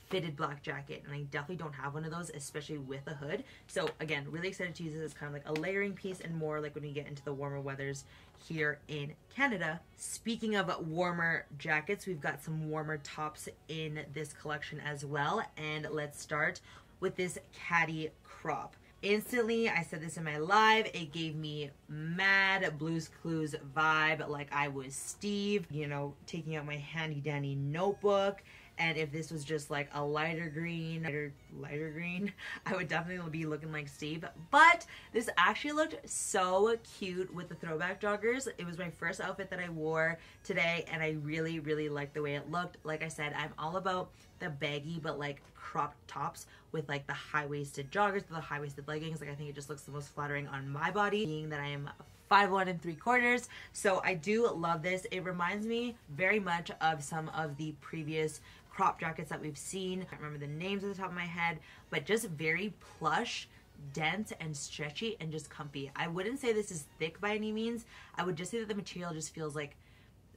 fitted black jacket, and I definitely don't have one of those, especially with a hood. So again, really excited to use this as kind of like a layering piece, and more like when we get into the warmer weathers here in Canada. Speaking of warmer jackets, we've got some warmer tops in this collection as well, and let's start with this CADI crop. Instantly, I said this in my live, it gave me mad Blue's Clues vibe, like I was Steve, you know, taking out my handy dandy notebook. And if this was just like a lighter green, I would definitely be looking like Steve. But this actually looked so cute with the throwback joggers. It was my first outfit that I wore today, and I really, really liked the way it looked. Like I said, I'm all about the baggy but like cropped tops with like the high-waisted joggers, the high-waisted leggings. Like, I think it just looks the most flattering on my body, being that I am 5'1" 3/4. So I do love this. It reminds me very much of some of the previous crop jackets that we've seen. I can't remember the names at the top of my head, but just very plush, dense, and stretchy, and just comfy. I wouldn't say this is thick by any means. I would just say that the material just feels like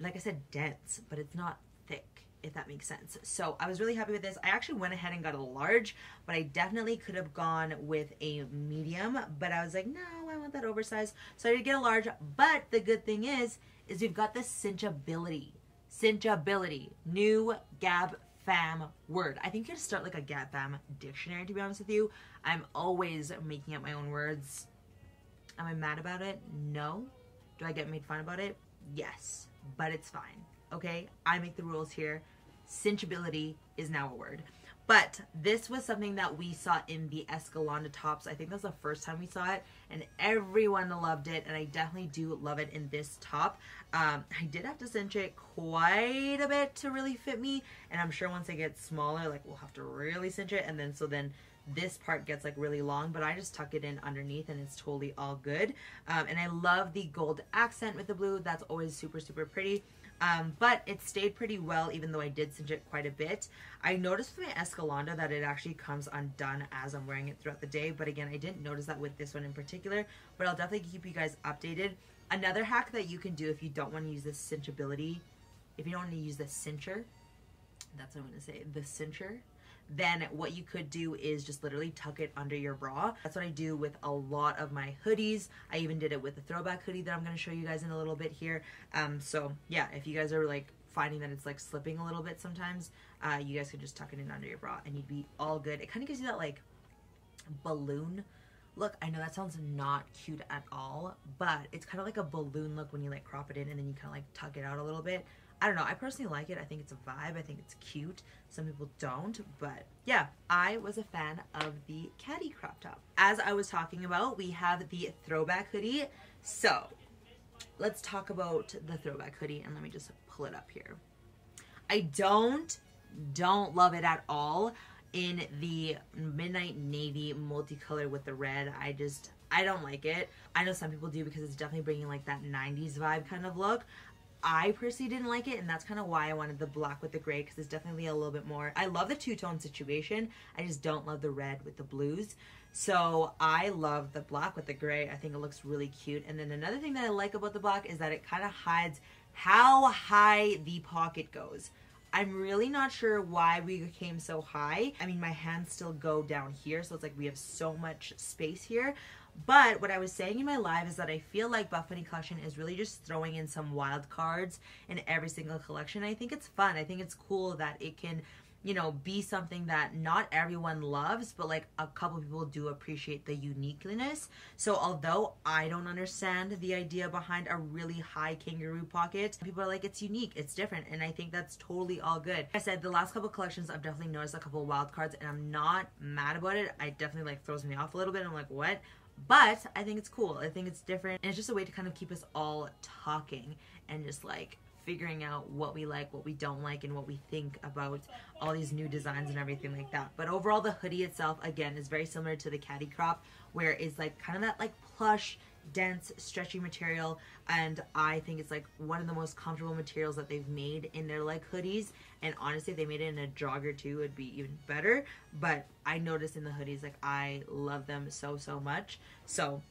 I said, dense, but it's not thick, if that makes sense. So I was really happy with this. I actually went ahead and got a large, but I definitely could have gone with a medium, but I was like, no, I want that oversized. So I did get a large, but the good thing is is we've got the cinchability. Cinchability, new Gab Fam word. I think you gotta start like a Gab Fam dictionary, to be honest with you. I'm always making up my own words. Am I mad about it? No. Do I get made fun about it? Yes, but it's fine. Okay, I make the rules here. Cinchability is now a word. But this was something that we saw in the Escalante tops. I think that's the first time we saw it, and everyone loved it, and I definitely do love it in this top. I did have to cinch it quite a bit to really fit me, and I'm sure once I get smaller, like, we'll have to really cinch it, and then this part gets like really long, but I just tuck it in underneath and it's totally all good. And I love the gold accent with the blue. That's always super, super pretty. But it stayed pretty well, even though I did cinch it quite a bit. I noticed with my Escalante that it actually comes undone as I'm wearing it throughout the day. But again, I didn't notice that with this one in particular, but I'll definitely keep you guys updated. Another hack that you can do if you don't want to use this cinchability, if you don't want to use the cincher, that's what I'm going to say, the cincher, then what you could do is just literally tuck it under your bra. That's what I do with a lot of my hoodies. I even did it with the throwback hoodie that I'm going to show you guys in a little bit here. So yeah, if you guys are like finding that it's like slipping a little bit sometimes, you guys could just tuck it in under your bra and you'd be all good. It kind of gives you that like balloon look. I know that sounds not cute at all, but it's kind of like a balloon look when you like crop it in and then you kind of like tuck it out a little bit. I don't know, I personally like it. I think it's a vibe. I think it's cute. Some people don't, but yeah, I was a fan of the CADI crop top. As I was talking about, we have the throwback hoodie. So let's talk about the throwback hoodie, and let me just pull it up here. I don't love it at all in the midnight navy multicolor with the red. I don't like it. I know some people do because it's definitely bringing like that 90s vibe kind of look. I personally didn't like it, and that's kind of why I wanted the black with the gray, because it's definitely a little bit more. I love the two-tone situation. I just don't love the red with the blues. So I love the black with the gray. I think it looks really cute. And then another thing that I like about the black is that it kind of hides how high the pocket goes. I'm really not sure why we came so high. I mean, my hands still go down here, so it's like we have so much space here. But what I was saying in my live is that I feel like Buffbunny collection is really just throwing in some wild cards in every single collection. I think it's fun. I think it's cool that it can, you know, be something that not everyone loves, but like a couple people do appreciate the uniqueness. So although I don't understand the idea behind a really high kangaroo pocket, people are like, it's unique, it's different, and I think that's totally all good. Like I said, the last couple collections I've definitely noticed a couple of wild cards, and I'm not mad about it. I definitely like throws me off a little bit. I'm like, what? But I think it's cool. I think it's different, and it's just a way to kind of keep us all talking and just like figuring out what we like, what we don't like, and what we think about all these new designs and everything like that. But overall, the hoodie itself, again, is very similar to the CADI crop, where it's like kind of that like plush, dense, stretchy material, and I think it's like one of the most comfortable materials that they've made in their like hoodies. And honestly, if they made it in a jogger too, it'd be even better. But I noticed in the hoodies, like, I love them so much. So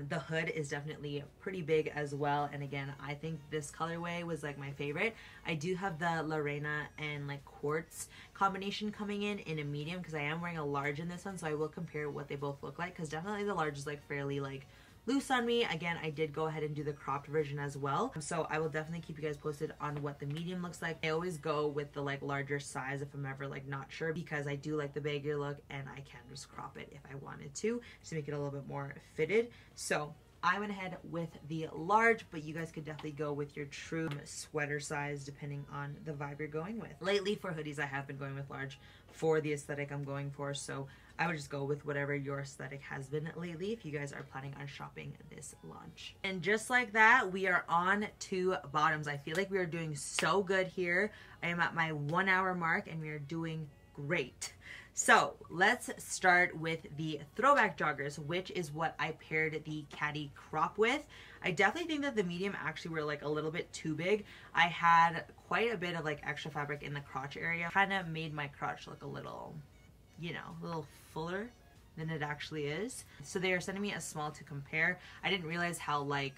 the hood is definitely pretty big as well, and again, I think this colorway was like my favorite. I do have the Lorena and like quartz combination coming in a medium, because I am wearing a large in this one, so I will compare what they both look like, because definitely the large is like fairly like loose on me. Again, I did go ahead and do the cropped version as well, so I will definitely keep you guys posted on what the medium looks like. I always go with the like larger size if I'm ever like not sure, because I do like the baggier look, and I can just crop it if I wanted to make it a little bit more fitted. So I went ahead with the large, but you guys could definitely go with your true sweater size depending on the vibe you're going with. Lately for hoodies, I have been going with large for the aesthetic I'm going for, so I would just go with whatever your aesthetic has been lately if you guys are planning on shopping this launch. And just like that, we are on to bottoms. I feel like we are doing so good here. I am at my 1 hour mark and we are doing great. So let's start with the throwback joggers, which is what I paired the CADI crop with. I definitely think that the medium actually were like a little bit too big. I had quite a bit of like extra fabric in the crotch area. Kind of made my crotch look a little, you know, a little fuller than it actually is. So they are sending me a small to compare. I didn't realize how like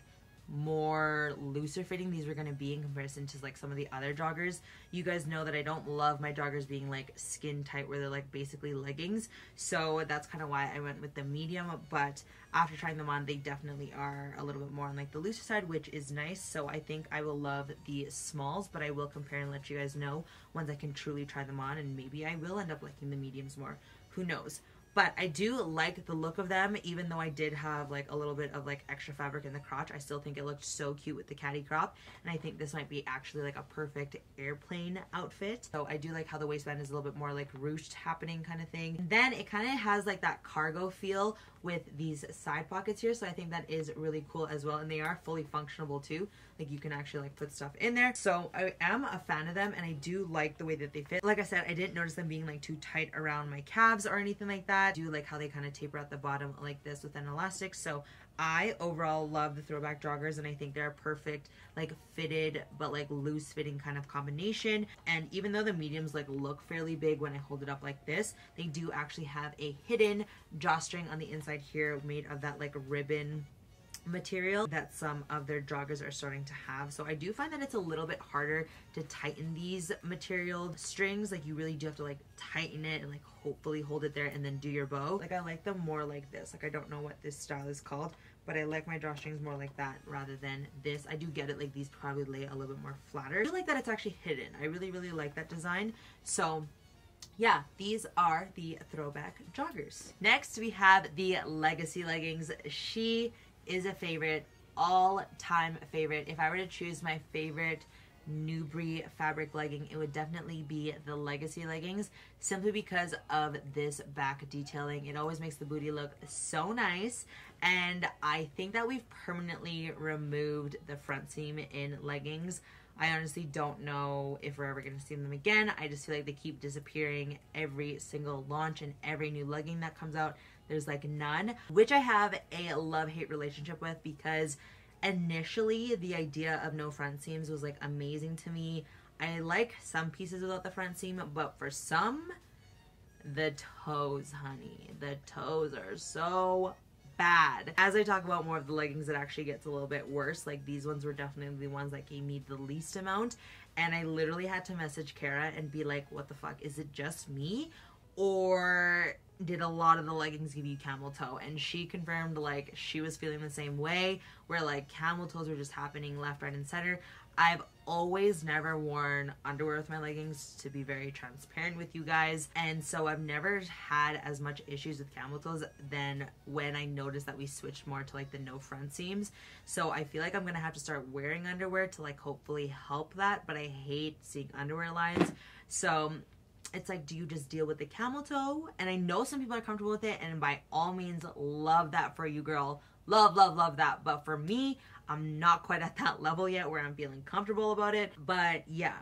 more looser fitting these were going to be in comparison to like some of the other joggers. You guys know that I don't love my joggers being like skin tight where they're like basically leggings, so that's kind of why I went with the medium. But after trying them on, they definitely are a little bit more on like the looser side, which is nice. So I think I will love the smalls, but I will compare and let you guys know once I can truly try them on, and maybe I will end up liking the mediums more, who knows. But I do like the look of them, even though I did have like a little bit of like extra fabric in the crotch. I still think it looked so cute with the CADI crop, and I think this might be actually like a perfect airplane outfit. So I do like how the waistband is a little bit more like ruched happening kind of thing. And then it kind of has like that cargo feel with these side pockets here, so I think that is really cool as well, and they are fully functional too. Like you can actually like put stuff in there. So I am a fan of them, and I do like the way that they fit. Like I said, I didn't notice them being like too tight around my calves or anything like that. I do like how they kind of taper at the bottom like this with an elastic. So I overall love the throwback joggers, and I think they're a perfect like fitted but like loose fitting kind of combination. And even though the mediums like look fairly big when I hold it up like this, they do actually have a hidden drawstring on the inside here made of that like ribbon material that some of their joggers are starting to have. So I do find that it's a little bit harder to tighten these material strings. Like you really do have to like tighten it and like hopefully hold it there and then do your bow. Like I like them more like this. Like I don't know what this style is called, but I like my drawstrings more like that rather than this. I do get it, like these probably lay a little bit more flatter. I feel like that it's actually hidden. I really like that design. So yeah, these are the throwback joggers. Next we have the Legacy leggings. She is a favorite, all-time favorite. If I were to choose my favorite Newbury fabric legging, it would definitely be the Legacy leggings, simply because of this back detailing. It always makes the booty look so nice, and I think that we've permanently removed the front seam in leggings. I honestly don't know if we're ever going to see them again. I just feel like they keep disappearing every single launch, and every new legging that comes out there's like none, which I have a love-hate relationship with, because initially the idea of no front seams was like amazing to me. I like some pieces without the front seam, but for some, the toes, honey, the toes are so bad. As I talk about more of the leggings, it actually gets a little bit worse. Like these ones were definitely the ones that gave me the least amount, and I literally had to message Kara and be like, what the fuck, is it just me, or did a lot of the leggings give you camel toe? And she confirmed like she was feeling the same way, where like camel toes were just happening left, right, and center. I've always never worn underwear with my leggings, to be very transparent with you guys, and so I've never had as much issues with camel toes than when I noticed that we switched more to like the no front seams. So I feel like I'm gonna have to start wearing underwear to like hopefully help that, but I hate seeing underwear lines. So it's like, do you just deal with the camel toe? And I know some people are comfortable with it, and by all means, love that for you, girl. Love that. But for me, I'm not quite at that level yet where I'm feeling comfortable about it. But yeah,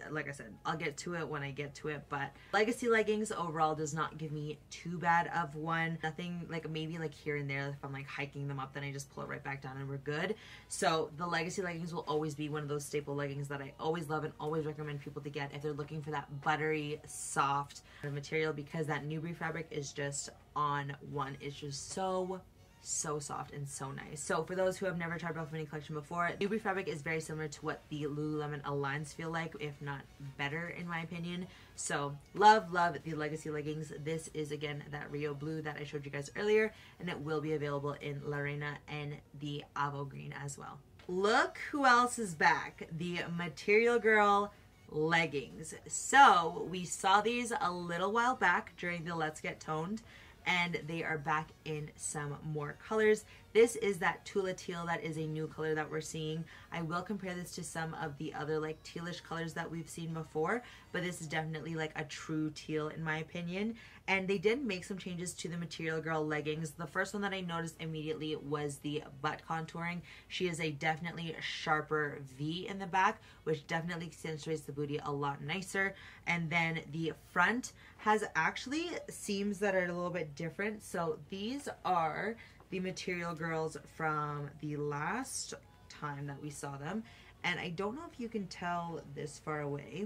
like I said, I'll get to it when I get to it. But Legacy leggings overall does not give me too bad of one. Nothing, like maybe like here and there, if I'm like hiking them up, then I just pull it right back down and we're good. So the Legacy leggings will always be one of those staple leggings that I always love and always recommend people to get if they're looking for that buttery, soft material, because that Newbury fabric is just on one. It's just so soft and so nice. So for those who have never tried Buffbunny collection before, Newbury fabric is very similar to what the Lululemon Aligns feel like, if not better in my opinion. So love the Legacy leggings. This is again that Rio blue that I showed you guys earlier, and it will be available in Lorena and the Avo green as well. Look who else is back, the Material Girl leggings. So we saw these a little while back during the Let's Get Toned, and they are back in some more colors. This is that Tula Teal. That is a new color that we're seeing. I will compare this to some of the other like tealish colors that we've seen before, but this is definitely like a true teal in my opinion. And they did make some changes to the Material Girl leggings. The first one that I noticed immediately was the butt contouring. She is a definitely sharper V in the back, which definitely accentuates the booty a lot nicer. And then the front has actually seams that are a little bit different. So these are the Material Girls from the last time that we saw them, and I don't know if you can tell this far away,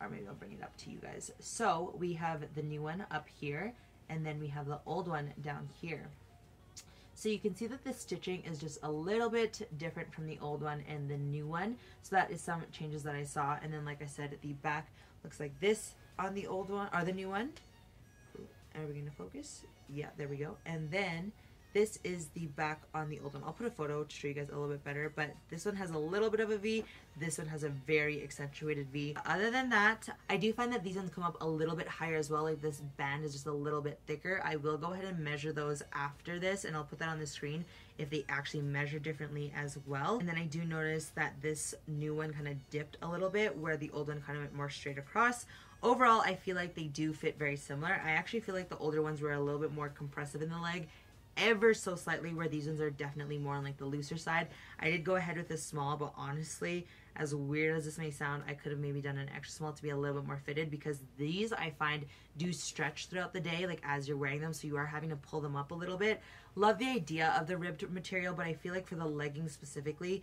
or maybe I'll bring it up to you guys. So we have the new one up here, and then we have the old one down here. So you can see that the stitching is just a little bit different from the old one and the new one. So that is some changes that I saw. And then like I said, the back looks like this on the old one, or the new one. Are we going to focus? Yeah, there we go. And then this is the back on the old one. I'll put a photo to show you guys a little bit better, but this one has a little bit of a V. This one has a very accentuated V. Other than that, I do find that these ones come up a little bit higher as well. Like this band is just a little bit thicker. I will go ahead and measure those after this, and I'll put that on the screen if they actually measure differently as well. And then I do notice that this new one kind of dipped a little bit, where the old one kind of went more straight across. Overall, I feel like they do fit very similar. I actually feel like the older ones were a little bit more compressive in the leg, ever so slightly, where these ones are definitely more on like the looser side. I did go ahead with this small, but honestly, as weird as this may sound, I could have maybe done an extra small to be a little bit more fitted, because these I find do stretch throughout the day, like as you're wearing them, so you are having to pull them up a little bit. Love the idea of the ribbed material, but I feel like for the leggings specifically,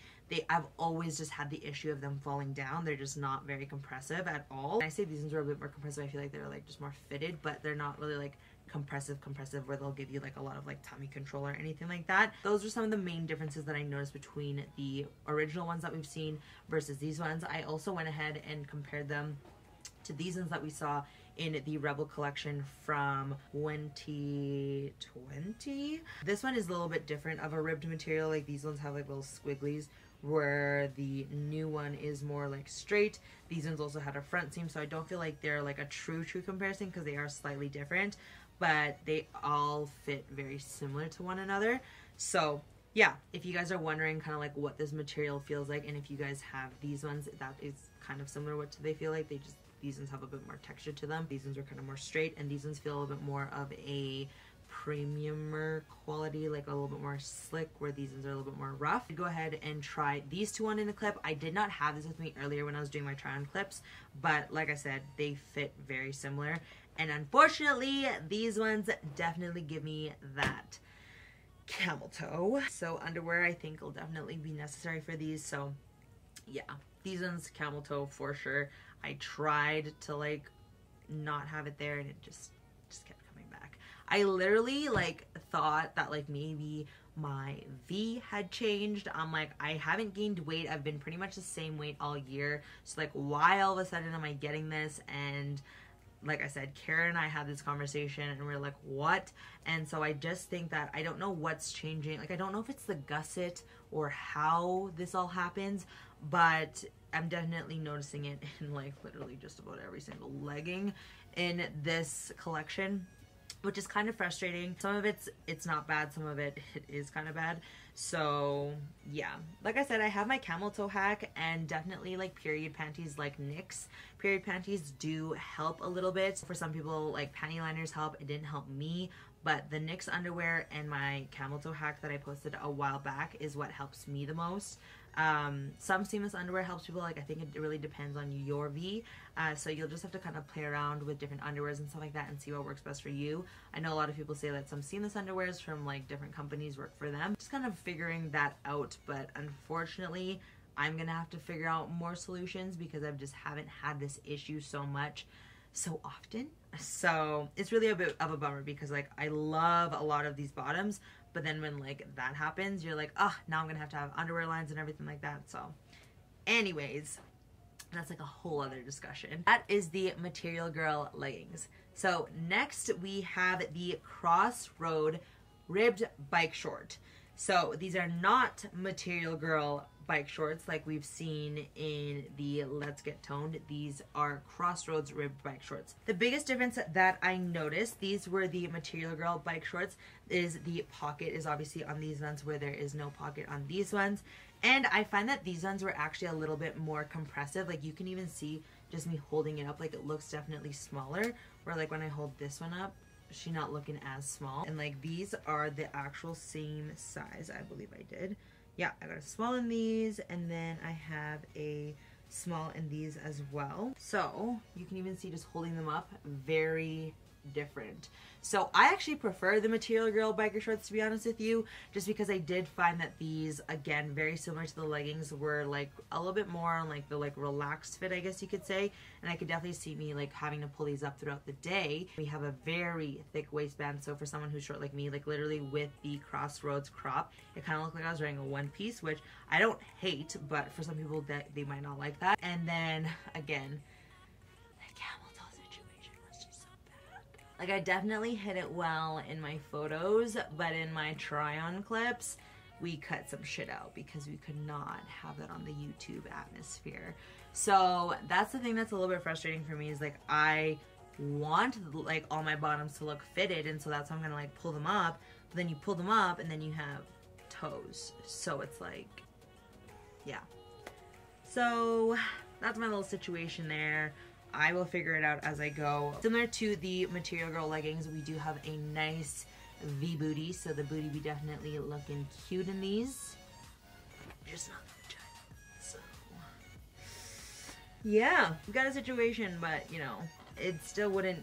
I've always just had the issue of them falling down. They're just not very compressive at all. When I say these ones are a bit more compressive, I feel like they're like just more fitted, but they're not really like compressive where they'll give you like a lot of like tummy control or anything like that. Those are some of the main differences that I noticed between the original ones that we've seen versus these ones. I also went ahead and compared them to these ones that we saw in the Rebel collection from 2020. This one is a little bit different of a ribbed material. Like these ones have like little squigglies, where the new one is more like straight. These ones also had a front seam, so I don't feel like they're like a true comparison, because they are slightly different, but they all fit very similar to one another. So yeah, if you guys are wondering kind of like what this material feels like, and if you guys have these ones, that is kind of similar. What do they feel like? These ones have a bit more texture to them. These ones are kind of more straight, and these ones feel a little bit more of a premiumer quality, like a little bit more slick, where these ones are a little bit more rough. Go ahead and try these two on in a clip. I did not have this with me earlier when I was doing my try on clips, but like I said, they fit very similar. And unfortunately, these ones definitely give me that camel toe. So underwear, I think, will definitely be necessary for these. So yeah, these ones camel toe for sure. I tried to like not have it there, and it just kept coming back. I literally like thought that like maybe my V had changed. I'm like, I haven't gained weight. I've been pretty much the same weight all year. So like, why all of a sudden am I getting this? And like I said, Kara and I had this conversation, and we're like, what? And so I just think that I don't know what's changing. Like, I don't know if it's the gusset or how this all happens, but I'm definitely noticing it in like literally just about every single legging in this collection, which is kind of frustrating. Some of it's not bad, some of it is kind of bad. So yeah, like I said, I have my camel toe hack, and definitely like period panties like NYX. Period panties do help a little bit. For some people, like panty liners help. It didn't help me, but the NYX underwear and my camel toe hack that I posted a while back is what helps me the most. Some seamless underwear helps people. Like, I think it really depends on your V. So you'll just have to kind of play around with different underwears and stuff like that and see what works best for you. I know a lot of people say that some seamless underwears from like different companies work for them. Just kind of figuring that out, but unfortunately I'm gonna have to figure out more solutions, because I just haven't had this issue so often. So it's really a bit of a bummer, because like I love a lot of these bottoms, but then when like that happens, you're like, oh, now I'm gonna have to have underwear lines and everything like that. So anyways, that's like a whole other discussion. That is the Material Girl leggings. So next we have the Crossroad ribbed bike short. So these are not Material Girl bike shorts like we've seen in the Let's Get Toned. These are Crossroads ribbed bike shorts. The biggest difference that I noticed, these were the Material Girl bike shorts, is the pocket is obviously on these ones, where there is no pocket on these ones. And I find that these ones were actually a little bit more compressive. Like, you can even see just me holding it up, like it looks definitely smaller, where like when I hold this one up, she's not looking as small. And like these are the actual same size, I believe I did. Yeah, I got a small in these, and then I have a small in these as well. So you can even see just holding them up, very different. So I actually prefer the Material Girl biker shorts, to be honest with you, just because I did find that these, again, very similar to the leggings, were like a little bit more on like the like relaxed fit, I guess you could say, and I could definitely see me like having to pull these up throughout the day. We have a very thick waistband, so for someone who's short like me, like literally with the Crossroads crop, it kind of looked like I was wearing a one piece, which I don't hate, but for some people that they might not like that. And then again, like, I definitely hit it well in my photos, but in my try-on clips, we cut some shit out because we could not have that on the YouTube atmosphere. So that's the thing that's a little bit frustrating for me, is like I want like all my bottoms to look fitted, and so that's why I'm gonna like pull them up, but then you pull them up and then you have toes. So it's like, yeah. So that's my little situation there. I will figure it out as I go. Similar to the Material Girl leggings, we do have a nice V booty, so the booty be definitely looking cute in these. Just not the vagina. So yeah, we got a situation, but you know, it still wouldn't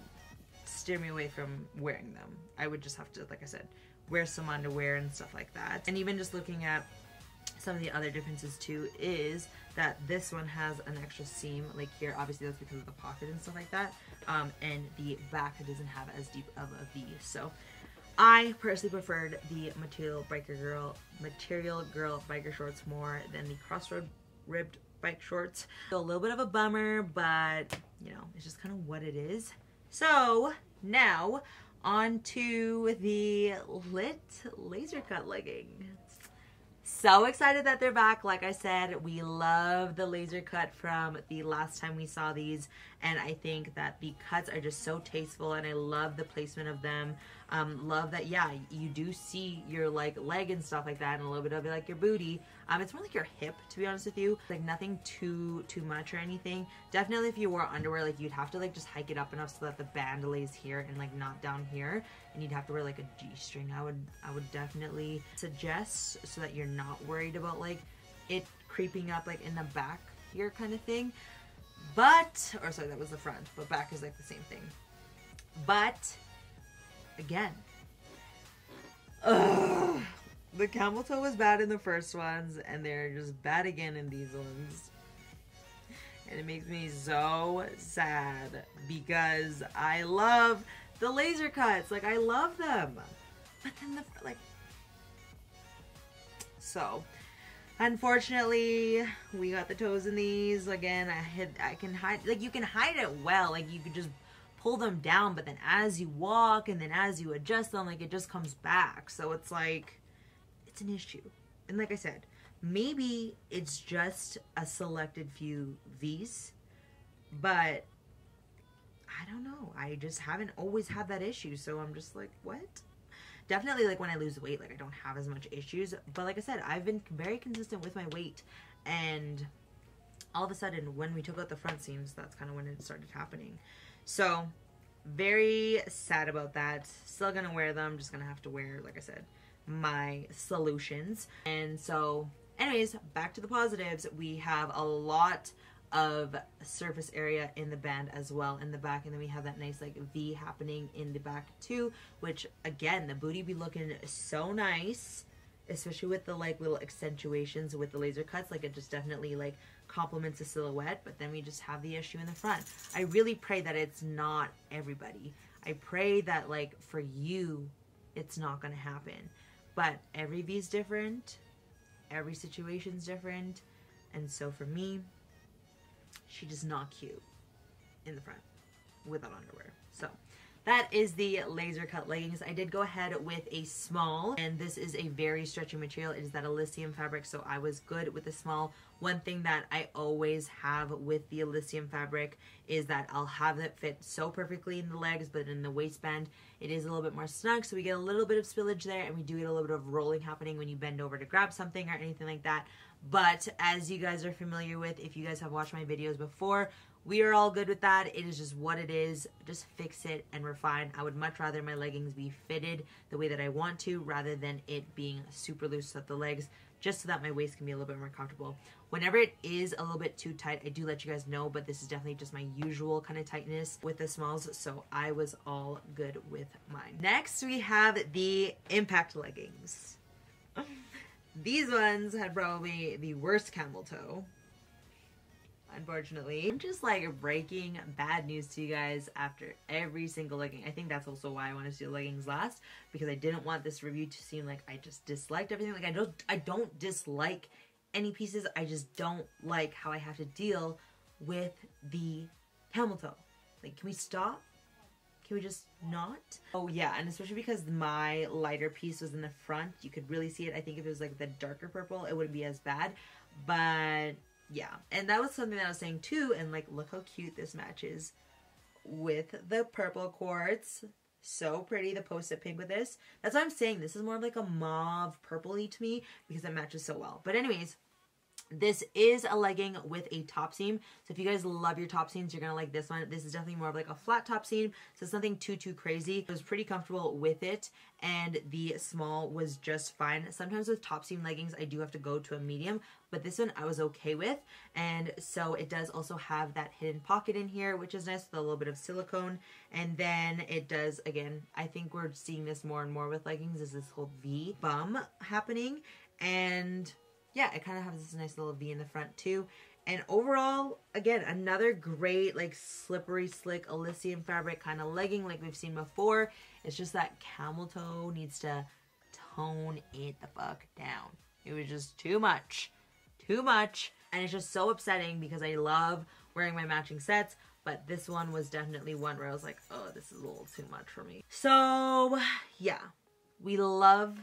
steer me away from wearing them. I would just have to, like I said, wear some underwear and stuff like that. And even just looking at some of the other differences too is that this one has an extra seam like here. Obviously that's because of the pocket and stuff like that, and the back doesn't have as deep of a V. So I personally preferred the Material Girl biker shorts more than the Crossroad ribbed bike shorts. So a little bit of a bummer, but you know, it's just kind of what it is. So now on to the lit laser cut legging. So excited that they're back. Like I said, we love the laser cut from the last time we saw these, and I think that the cuts are just so tasteful, and I love the placement of them. Love that, yeah, you do see your like leg and stuff like that, and a little bit of it like your booty. It's more like your hip, to be honest with you. Like nothing too much or anything. Definitely if you wore underwear, like you'd have to like just hike it up enough so that the band lays here and like not down here, and you'd have to wear like a G-string. I would definitely suggest, so that you're not worried about like it creeping up like in the back here kind of thing. But, or sorry, that was the front, but back is like the same thing. But again, the camel toe was bad in the first ones, and they're just bad again in these ones. And it makes me so sad because I love the laser cuts. Like, I love them. But then so unfortunately we got the toes in these. Again, I can hide, like you can hide it well. Like you could just pull them down, but then as you walk and then as you adjust them, like it just comes back. So it's like, it's an issue. And like I said, maybe it's just a selected few V's, but I don't know. I just haven't always had that issue. So I'm just like, what? Definitely like when I lose weight, like I don't have as much issues. But like I said, I've been very consistent with my weight, and all of a sudden when we took out the front seams, that's kind of when it started happening. So very sad about that. Still gonna wear them. Just gonna have to wear, like I said, my solutions. And so anyways, back to the positives. We have a lot of surface area in the band as well in the back, and then we have that nice like V happening in the back too, which again, the booty be looking so nice, especially with the like little accentuations with the laser cuts. Like it just definitely like complements the silhouette. But then we just have the issue in the front. I really pray that it's not everybody. I pray that like for you it's not gonna happen, but every V is different, every situation's different, and so for me, she just not cute in the front without underwear. So that is the laser cut leggings. I did go ahead with a small, and this is a very stretchy material. It is that Elysium fabric, so I was good with the small. One thing that I always have with the Elysium fabric is that I'll have it fit so perfectly in the legs, but in the waistband it is a little bit more snug, so we get a little bit of spillage there, and we do get a little bit of rolling happening when you bend over to grab something or anything like that. But as you guys are familiar with, if you guys have watched my videos before, we are all good with that. It is just what it is. Just fix it and we're fine. I would much rather my leggings be fitted the way that I want to rather than it being super loose at the legs, just so that my waist can be a little bit more comfortable. Whenever it is a little bit too tight, I do let you guys know, but this is definitely just my usual kind of tightness with the smalls, so I was all good with mine. Next, we have the impact leggings. These ones had probably the worst camel toe, unfortunately. I'm just like breaking bad news to you guys after every single legging. I think that's also why I wanted to do leggings last, because I didn't want this review to seem like I just disliked everything. Like I don't dislike any pieces, I just don't like how I have to deal with the camel toe. Like, can we stop? Can we just not? Oh yeah, and especially because my lighter piece was in the front, you could really see it. I think if it was like the darker purple, it wouldn't be as bad, but yeah. And that was something that I was saying too, and like, look how cute this matches with the purple quartz. So pretty, the post-it pink with this. That's why I'm saying this is more of like a mauve purpley to me, because it matches so well. But anyways, this is a legging with a top seam. So if you guys love your top seams, you're gonna like this one. This is definitely more of like a flat top seam, so it's nothing too crazy. I was pretty comfortable with it, and the small was just fine. Sometimes with top seam leggings, I do have to go to a medium, but this one I was okay with. And so it does also have that hidden pocket in here, which is nice, with a little bit of silicone. And then it does, again, I think we're seeing this more and more with leggings, is this whole V bum happening. And yeah, it kind of has this nice little V in the front too. And overall, again, another great like slippery slick Elysium fabric kind of legging like we've seen before. It's just that camel toe needs to tone it the fuck down. It was just too much. And it's just so upsetting because I love wearing my matching sets, but this one was definitely one where I was like, oh, this is a little too much for me. So yeah, we love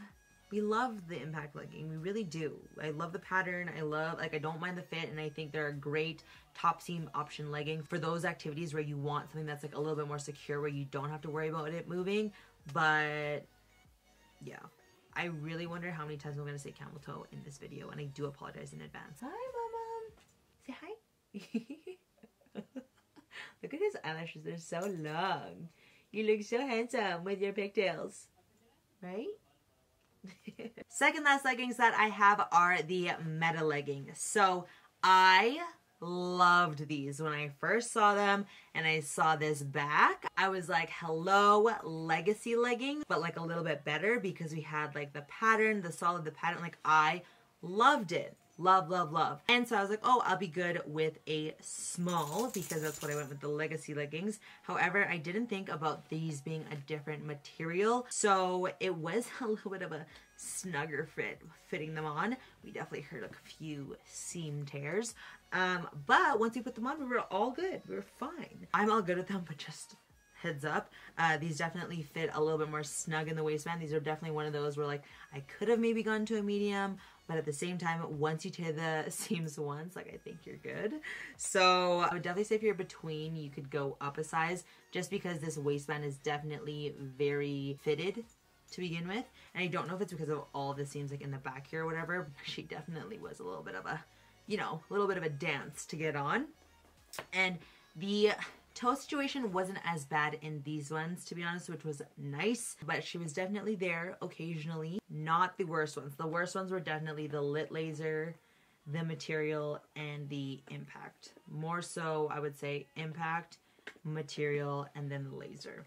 the impact legging. We really do. I love the pattern. I don't mind the fit, and I think they're a great top seam option legging for those activities where you want something that's like a little bit more secure, where you don't have to worry about it moving. But yeah, I really wonder how many times I'm going to say camel toe in this video, and I do apologize in advance. Hi, Mama. Say hi. Look at his eyelashes. They're so long. You look so handsome with your pigtails. Right? Second last leggings that I have are the Meta leggings. So I loved these when I first saw them, and I saw this back. I was like, hello, legacy leggings, but like a little bit better, because we had like the pattern, the pattern. Like, I loved it. Love. And so I was like, oh, I'll be good with a small, because that's what I went with, the legacy leggings. However, I didn't think about these being a different material, so it was a little bit of a snugger fit fitting them on. We definitely heard a few seam tears, but once we put them on, we were all good. We were fine. I'm all good with them, but just heads up, these definitely fit a little bit more snug in the waistband. These are definitely one of those where like I could have maybe gone to a medium, but at the same time, once you tear the seams once, like, I think you're good. So I would definitely say if you're between, you could go up a size, just because this waistband is definitely very fitted to begin with. And I don't know if it's because of all the seams like in the back here or whatever. She definitely was a little bit of a, you know, a little bit of a dance to get on. And the toe situation wasn't as bad in these ones, to be honest, which was nice, but she was definitely there occasionally. Not the worst ones. The worst ones were definitely the lit laser, the material, and the impact. More so, I would say impact, material, and then the laser.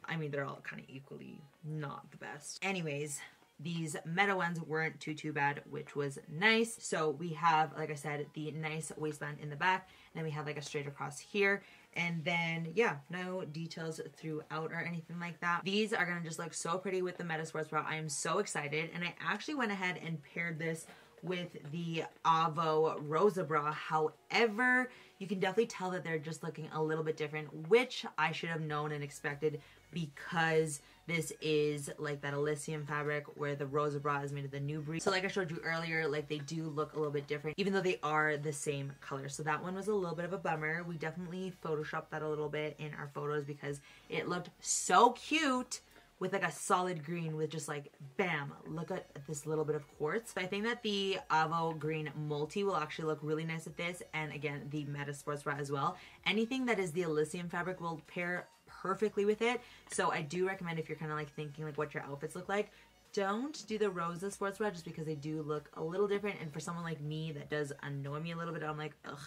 I mean, they're all kind of equally not the best. Anyways, these Meta ones weren't too bad, which was nice. So we have, like I said, the nice waistband in the back, and then we have like a straight across here. And then, yeah, no details throughout or anything like that. These are gonna just look so pretty with the Meta Sports Bra. I am so excited. And I actually went ahead and paired this with the Avo Rosa Bra. However, you can definitely tell that they're just looking a little bit different, which I should have known and expected, because this is like that Elysium fabric, where the Rosa Bra is made of the new breed. So like I showed you earlier, like they do look a little bit different, even though they are the same color. So that one was a little bit of a bummer. We definitely photoshopped that a little bit in our photos because it looked so cute with like a solid green with just like, bam, look at this little bit of quartz. I think that the Avo Green Multi will actually look really nice with this, and again, the Meta Sports Bra as well. Anything that is the Elysium fabric will pair perfectly with it. So I do recommend, if you're kind of like thinking like what your outfits look like, don't do the ROSA sports bra just because they do look a little different, and for someone like me that does annoy me a little bit, I'm like, ugh.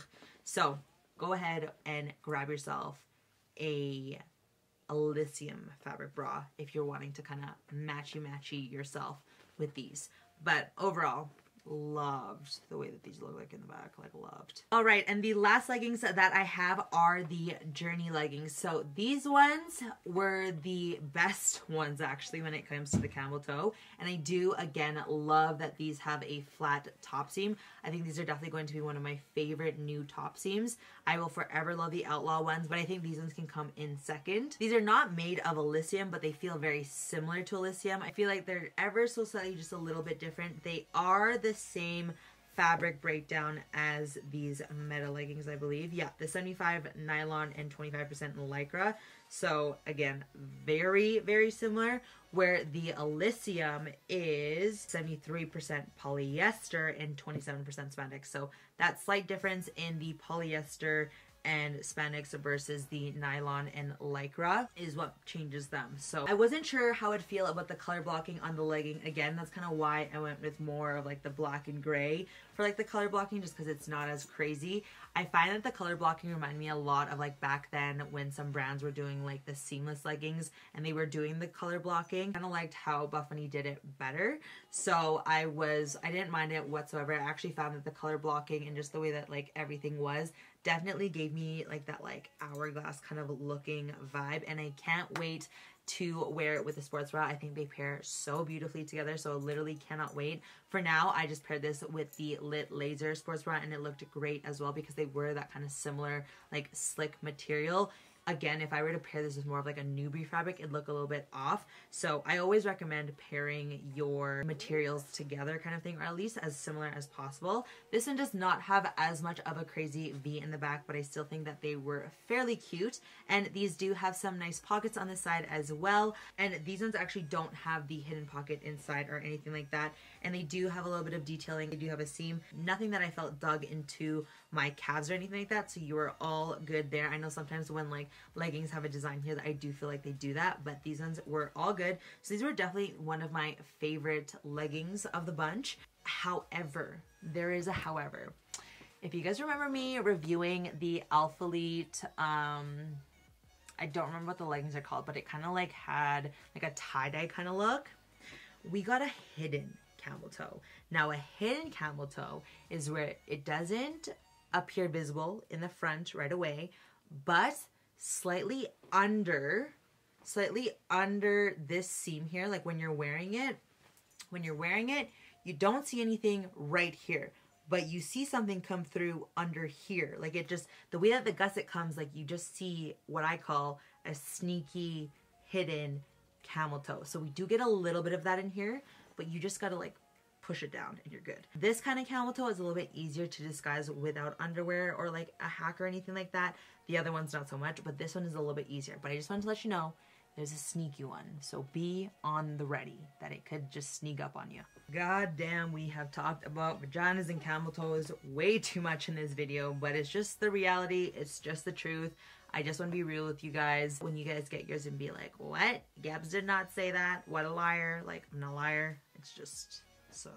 So go ahead and grab yourself a Elysium fabric bra if you're wanting to kind of matchy yourself with these. But overall, loved the way that these look like in the back, like loved. All right, and the last leggings that I have are the Journey leggings. So these ones were the best ones actually when it comes to the camel toe, and I do again love that these have a flat top seam. I think these are definitely going to be one of my favorite new top seams. I will forever love the Outlaw ones, but I think these ones can come in second. These are not made of Elysium, but they feel very similar to Elysium. I feel like they're ever so slightly just a little bit different. They are the same fabric breakdown as these Meta leggings, I believe. Yeah, the 75 nylon and 25% Lycra. So again, very similar, where the Elysium is 73% polyester and 27% spandex. So that slight difference in the polyester and spandex versus the nylon and Lycra is what changes them. So I wasn't sure how I'd feel about the color blocking on the legging. Again, that's kind of why I went with more of like the black and gray for like the color blocking, just because it's not as crazy. I find that the color blocking reminded me a lot of like back then when some brands were doing like the seamless leggings and they were doing the color blocking. Kind of liked how Buffbunny did it better. So I didn't mind it whatsoever. I actually found that the color blocking and just the way that like everything was definitely gave me like that like hourglass kind of looking vibe, and I can't wait to wear it with the sports bra. I think they pair so beautifully together, so I literally cannot wait. For now, I just paired this with the Lit Laser sports bra, and it looked great as well because they were that kind of similar like slick material. Again, if I were to pair this with more of like a newbie fabric, it'd look a little bit off. So I always recommend pairing your materials together kind of thing, or at least as similar as possible. This one does not have as much of a crazy V in the back, but I still think that they were fairly cute. And these do have some nice pockets on the side as well. And these ones actually don't have the hidden pocket inside or anything like that. And they do have a little bit of detailing. They do have a seam. Nothing that I felt dug into my calves or anything like that, so you are all good there. I know sometimes when like leggings have a design here that I do feel like they do that, but these ones were all good. So these were definitely one of my favorite leggings of the bunch. However, there is a however. If you guys remember me reviewing the Alphalete, I don't remember what the leggings are called, but it kind of like had like a tie-dye kind of look. We got a hidden camel toe. Now a hidden camel toe is where it doesn't appear visible in the front right away, but slightly under this seam here, like when you're wearing it, you don't see anything right here, but you see something come through under here. Like it just, the way that the gusset comes, like you just see what I call a sneaky hidden camel toe. So we do get a little bit of that in here, but you just gotta like push it down and you're good. This kind of camel toe is a little bit easier to disguise without underwear or like a hack or anything like that. The other one's not so much, but this one is a little bit easier. But I just wanted to let you know there's a sneaky one, so be on the ready that it could just sneak up on you. God damn, we have talked about vaginas and camel toes way too much in this video, but it's just the reality, it's just the truth. I just want to be real with you guys. When you guys get yours and be like, what? Gabs did not say that. What a liar. Like, I'm not a liar. It's just... So,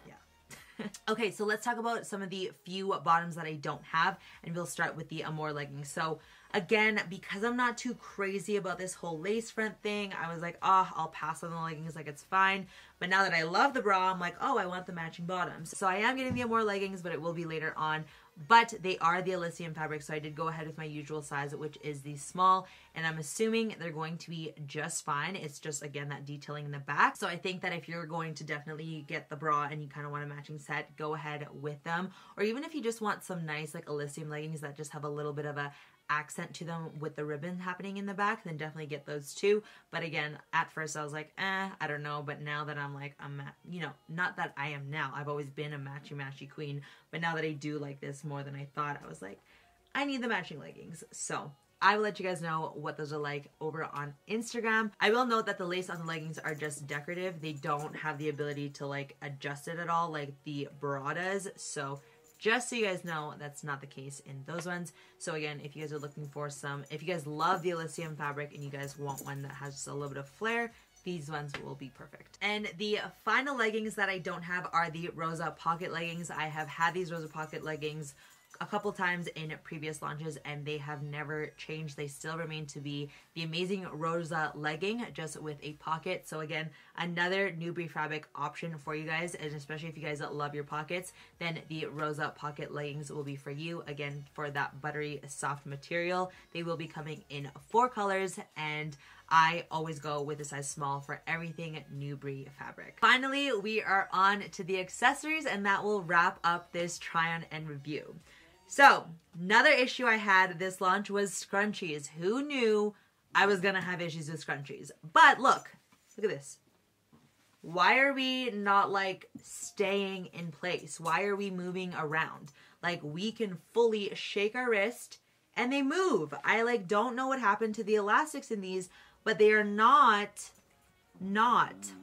yeah. Okay, so let's talk about some of the few bottoms that I don't have, and we'll start with the AMOR leggings. So, again, because I'm not too crazy about this whole lace front thing, I was like, oh, I'll pass on the leggings, like it's fine. But now that I love the bra, I'm like, oh, I want the matching bottoms. So I am getting the AMOR leggings, but it will be later on. But they are the Elysium fabric, so I did go ahead with my usual size, which is the small, and I'm assuming they're going to be just fine. It's just, again, that detailing in the back. So I think that if you're going to definitely get the bra and you kind of want a matching set, go ahead with them. Or even if you just want some nice, like, Elysium leggings that just have a little bit of a accent to them with the ribbon happening in the back, then definitely get those too. But again, at first I was like, I don't know. But now that I'm like, you know, not that I am now. I've always been a matchy queen. But now that I do like this more than I thought, I was like, I need the matching leggings. So I will let you guys know what those are like over on Instagram. I will note that the lace on the leggings are just decorative. They don't have the ability to like adjust it at all like the bra does. So just so you guys know, that's not the case in those ones. So again, if you guys are looking for some, if you guys love the Elysium fabric and you guys want one that has just a little bit of flare, these ones will be perfect. And the final leggings that I don't have are the ROSA pocket leggings. I have had these ROSA pocket leggings a couple times in previous launches and they have never changed. They still remain to be the amazing ROSA legging, just with a pocket. So again, another Newbury fabric option for you guys, and especially if you guys love your pockets, then the ROSA pocket leggings will be for you. Again, for that buttery soft material. They will be coming in 4 colors, and I always go with a size small for everything Newbury fabric. Finally, we are on to the accessories, and that will wrap up this try on and review. So, another issue I had this launch was scrunchies. Who knew I was gonna have issues with scrunchies? But look at this. Why are we not like staying in place? Why are we moving around? Like, we can fully shake our wrist and they move. I like don't know what happened to the elastics in these, but they are not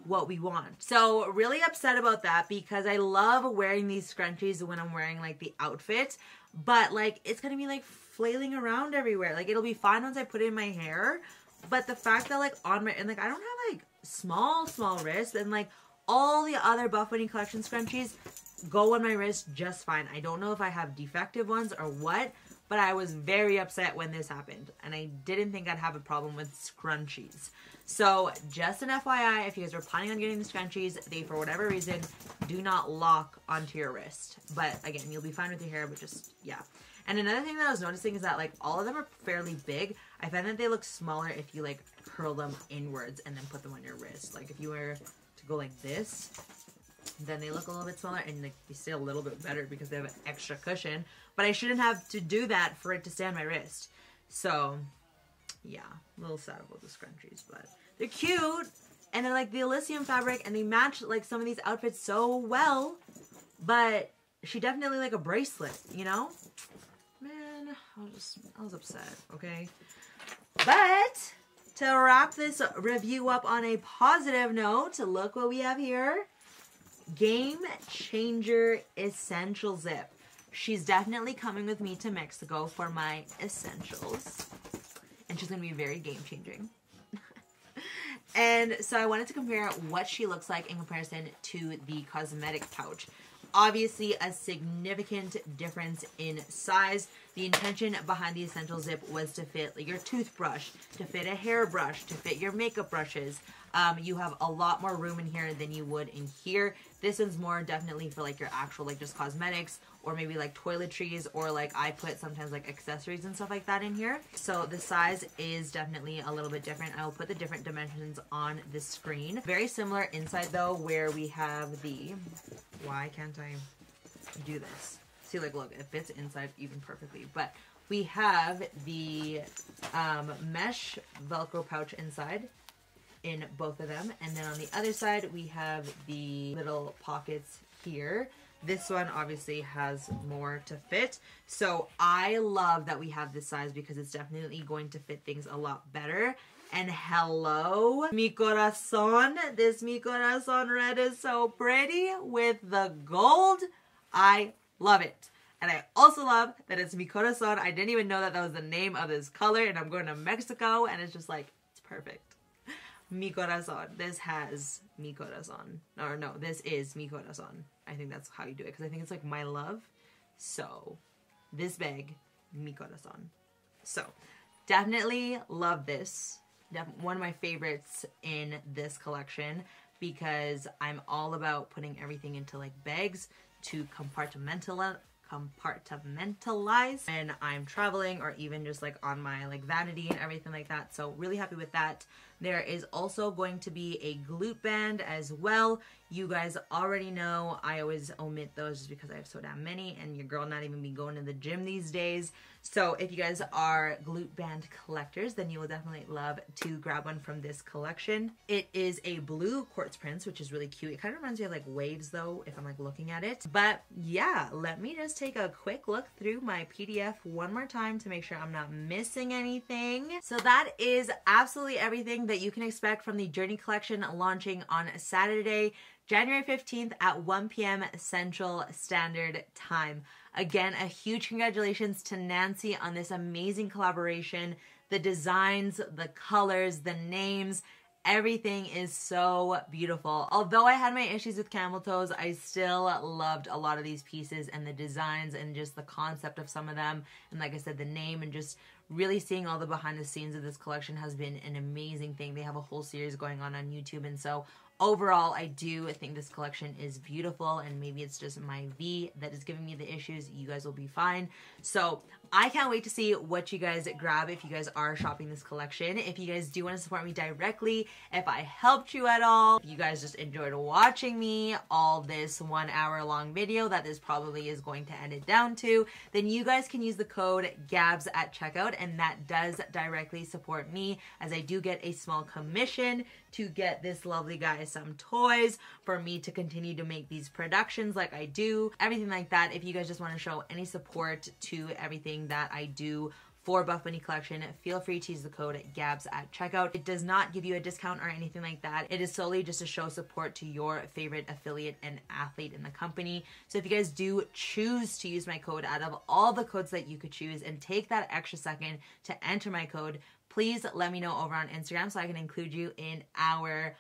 what we want. So really upset about that because I love wearing these scrunchies when I'm wearing like the outfit, but like it's gonna be like flailing around everywhere. Like it'll be fine once I put it in my hair, but the fact that like on my, and like I don't have like small wrists, and like all the other Buffbunny collection scrunchies go on my wrist just fine. I don't know if I have defective ones or what, but I was very upset when this happened, and I didn't think I'd have a problem with scrunchies. So just an FYI, if you guys are planning on getting the scrunchies, they, for whatever reason, do not lock onto your wrist. But again, you'll be fine with your hair, but just, yeah. And another thing that I was noticing is that like all of them are fairly big. I find that they look smaller if you like curl them inwards and then put them on your wrist. Like if you were to go like this, then they look a little bit smaller, and like they stay a little bit better because they have an extra cushion. But I shouldn't have to do that for it to stay on my wrist. So yeah, a little sad about the scrunchies, but they're cute and they're like the Elysium fabric and they match like some of these outfits so well. But she definitely like a bracelet, you know? Man, I was upset, okay? But to wrap this review up on a positive note, look what we have here. Game Changer Essential Zip. She's definitely coming with me to Mexico for my essentials. And she's going to be very game-changing. And so I wanted to compare what she looks like in comparison to the cosmetic pouch. Obviously, a significant difference in size. The intention behind the Essential Zip was to fit like your toothbrush, to fit a hairbrush, to fit your makeup brushes. You have a lot more room in here than you would in here. This one's more definitely for like your actual like just cosmetics, or maybe like toiletries, or like I put sometimes like accessories and stuff like that in here. So the size is definitely a little bit different. I will put the different dimensions on the screen. Very similar inside though, where we have the, why can't I do this? See, like look, it fits inside even perfectly. But we have the mesh Velcro pouch inside in both of them, and then on the other side we have the little pockets here. This one obviously has more to fit, so I love that we have this size because it's definitely going to fit things a lot better. And hello, mi corazon. This mi corazon red is so pretty with the gold. I love it. And I also love that it's mi corazon. I didn't even know that that was the name of this color, and I'm going to Mexico, and it's just like, it's perfect. Mi corazon. This has mi corazon. Or no, this is mi corazon. I think that's how you do it, because I think it's like my love. So, this bag, mi corazon. So, definitely love this. One of my favorites in this collection, because I'm all about putting everything into like bags to compartmentalize when I'm traveling, or even just like on my like vanity and everything like that. So really happy with that. There is also going to be a glute band as well. You guys already know I always omit those just because I have so damn many, and your girl not even be going to the gym these days. So if you guys are glute band collectors, then you will definitely love to grab one from this collection. It is a blue quartz print, which is really cute. It kind of reminds me of like waves though, if I'm like looking at it. But yeah, let me just take a quick look through my PDF one more time to make sure I'm not missing anything. So that is absolutely everything that you can expect from the Journey collection launching on Saturday, January 15th at 1 p.m. Central Standard Time. Again, a huge congratulations to Nancy on this amazing collaboration. The designs, the colors, the names, everything is so beautiful. Although I had my issues with camel toes, I still loved a lot of these pieces and the designs and just the concept of some of them. And like I said, the name and just really seeing all the behind the scenes of this collection has been an amazing thing. They have a whole series going on YouTube, and so overall, I do think this collection is beautiful, and maybe it's just my V that is giving me the issues. You guys will be fine. So I can't wait to see what you guys grab if you guys are shopping this collection. If you guys do want to support me directly, if I helped you at all, if you guys just enjoyed watching me all this 1 hour long video that this probably is going to end it down to, then you guys can use the code GABS at checkout, and that does directly support me, as I do get a small commission to get this lovely guy some toys for me to continue to make these productions like I do, everything like that. If you guys just want to show any support to everything that I do for Buffbunny collection, feel free to use the code GABS at checkout. It does not give you a discount or anything like that. It is solely just to show support to your favorite affiliate and athlete in the company. So if you guys do choose to use my code out of all the codes that you could choose and take that extra second to enter my code, please let me know over on Instagram so I can include you in our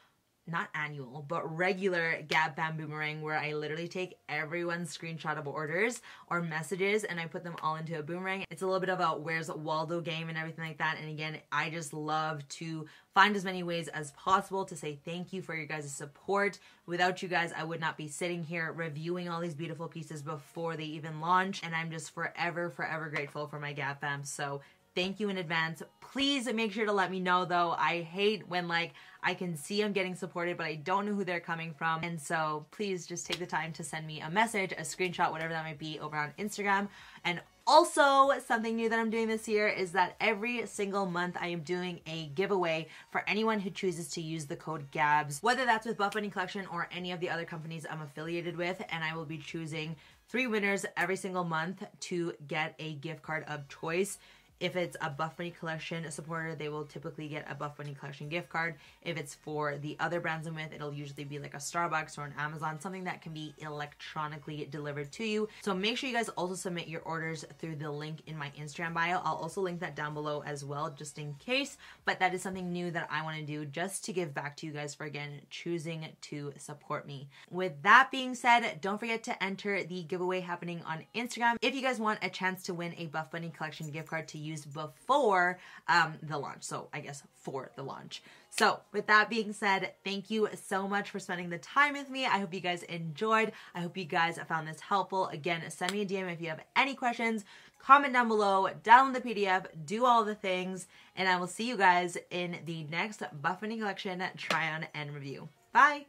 not annual, but regular Gab Bam Boomerang, where I literally take everyone's screenshot of orders or messages and I put them all into a boomerang. It's a little bit of a Where's Waldo game and everything like that. And again, I just love to find as many ways as possible to say thank you for your guys' support. Without you guys, I would not be sitting here reviewing all these beautiful pieces before they even launch. And I'm just forever, forever grateful for my Gab Bam. So thank you in advance. Please make sure to let me know though. I hate when like I can see I'm getting supported, but I don't know who they're coming from. And so please just take the time to send me a message, a screenshot, whatever that might be, over on Instagram. And also, something new that I'm doing this year is that every single month I am doing a giveaway for anyone who chooses to use the code GABS, whether that's with Buffbunny Collection or any of the other companies I'm affiliated with. And I will be choosing 3 winners every single month to get a gift card of choice. If it's a Buffbunny Collection supporter, they will typically get a Buffbunny Collection gift card. If it's for the other brands I'm with, it'll usually be like a Starbucks or an Amazon, something that can be electronically delivered to you. So make sure you guys also submit your orders through the link in my Instagram bio. I'll also link that down below as well, just in case. But that is something new that I want to do just to give back to you guys for, again, choosing to support me. With that being said, don't forget to enter the giveaway happening on Instagram if you guys want a chance to win a Buffbunny Collection gift card to use before the launch. So I guess for the launch. So with that being said, thank you so much for spending the time with me. I hope you guys enjoyed. I hope you guys found this helpful. Again, send me a DM if you have any questions. Comment down below, download the PDF, do all the things, and I will see you guys in the next Buffbunny Collection try on and review. Bye!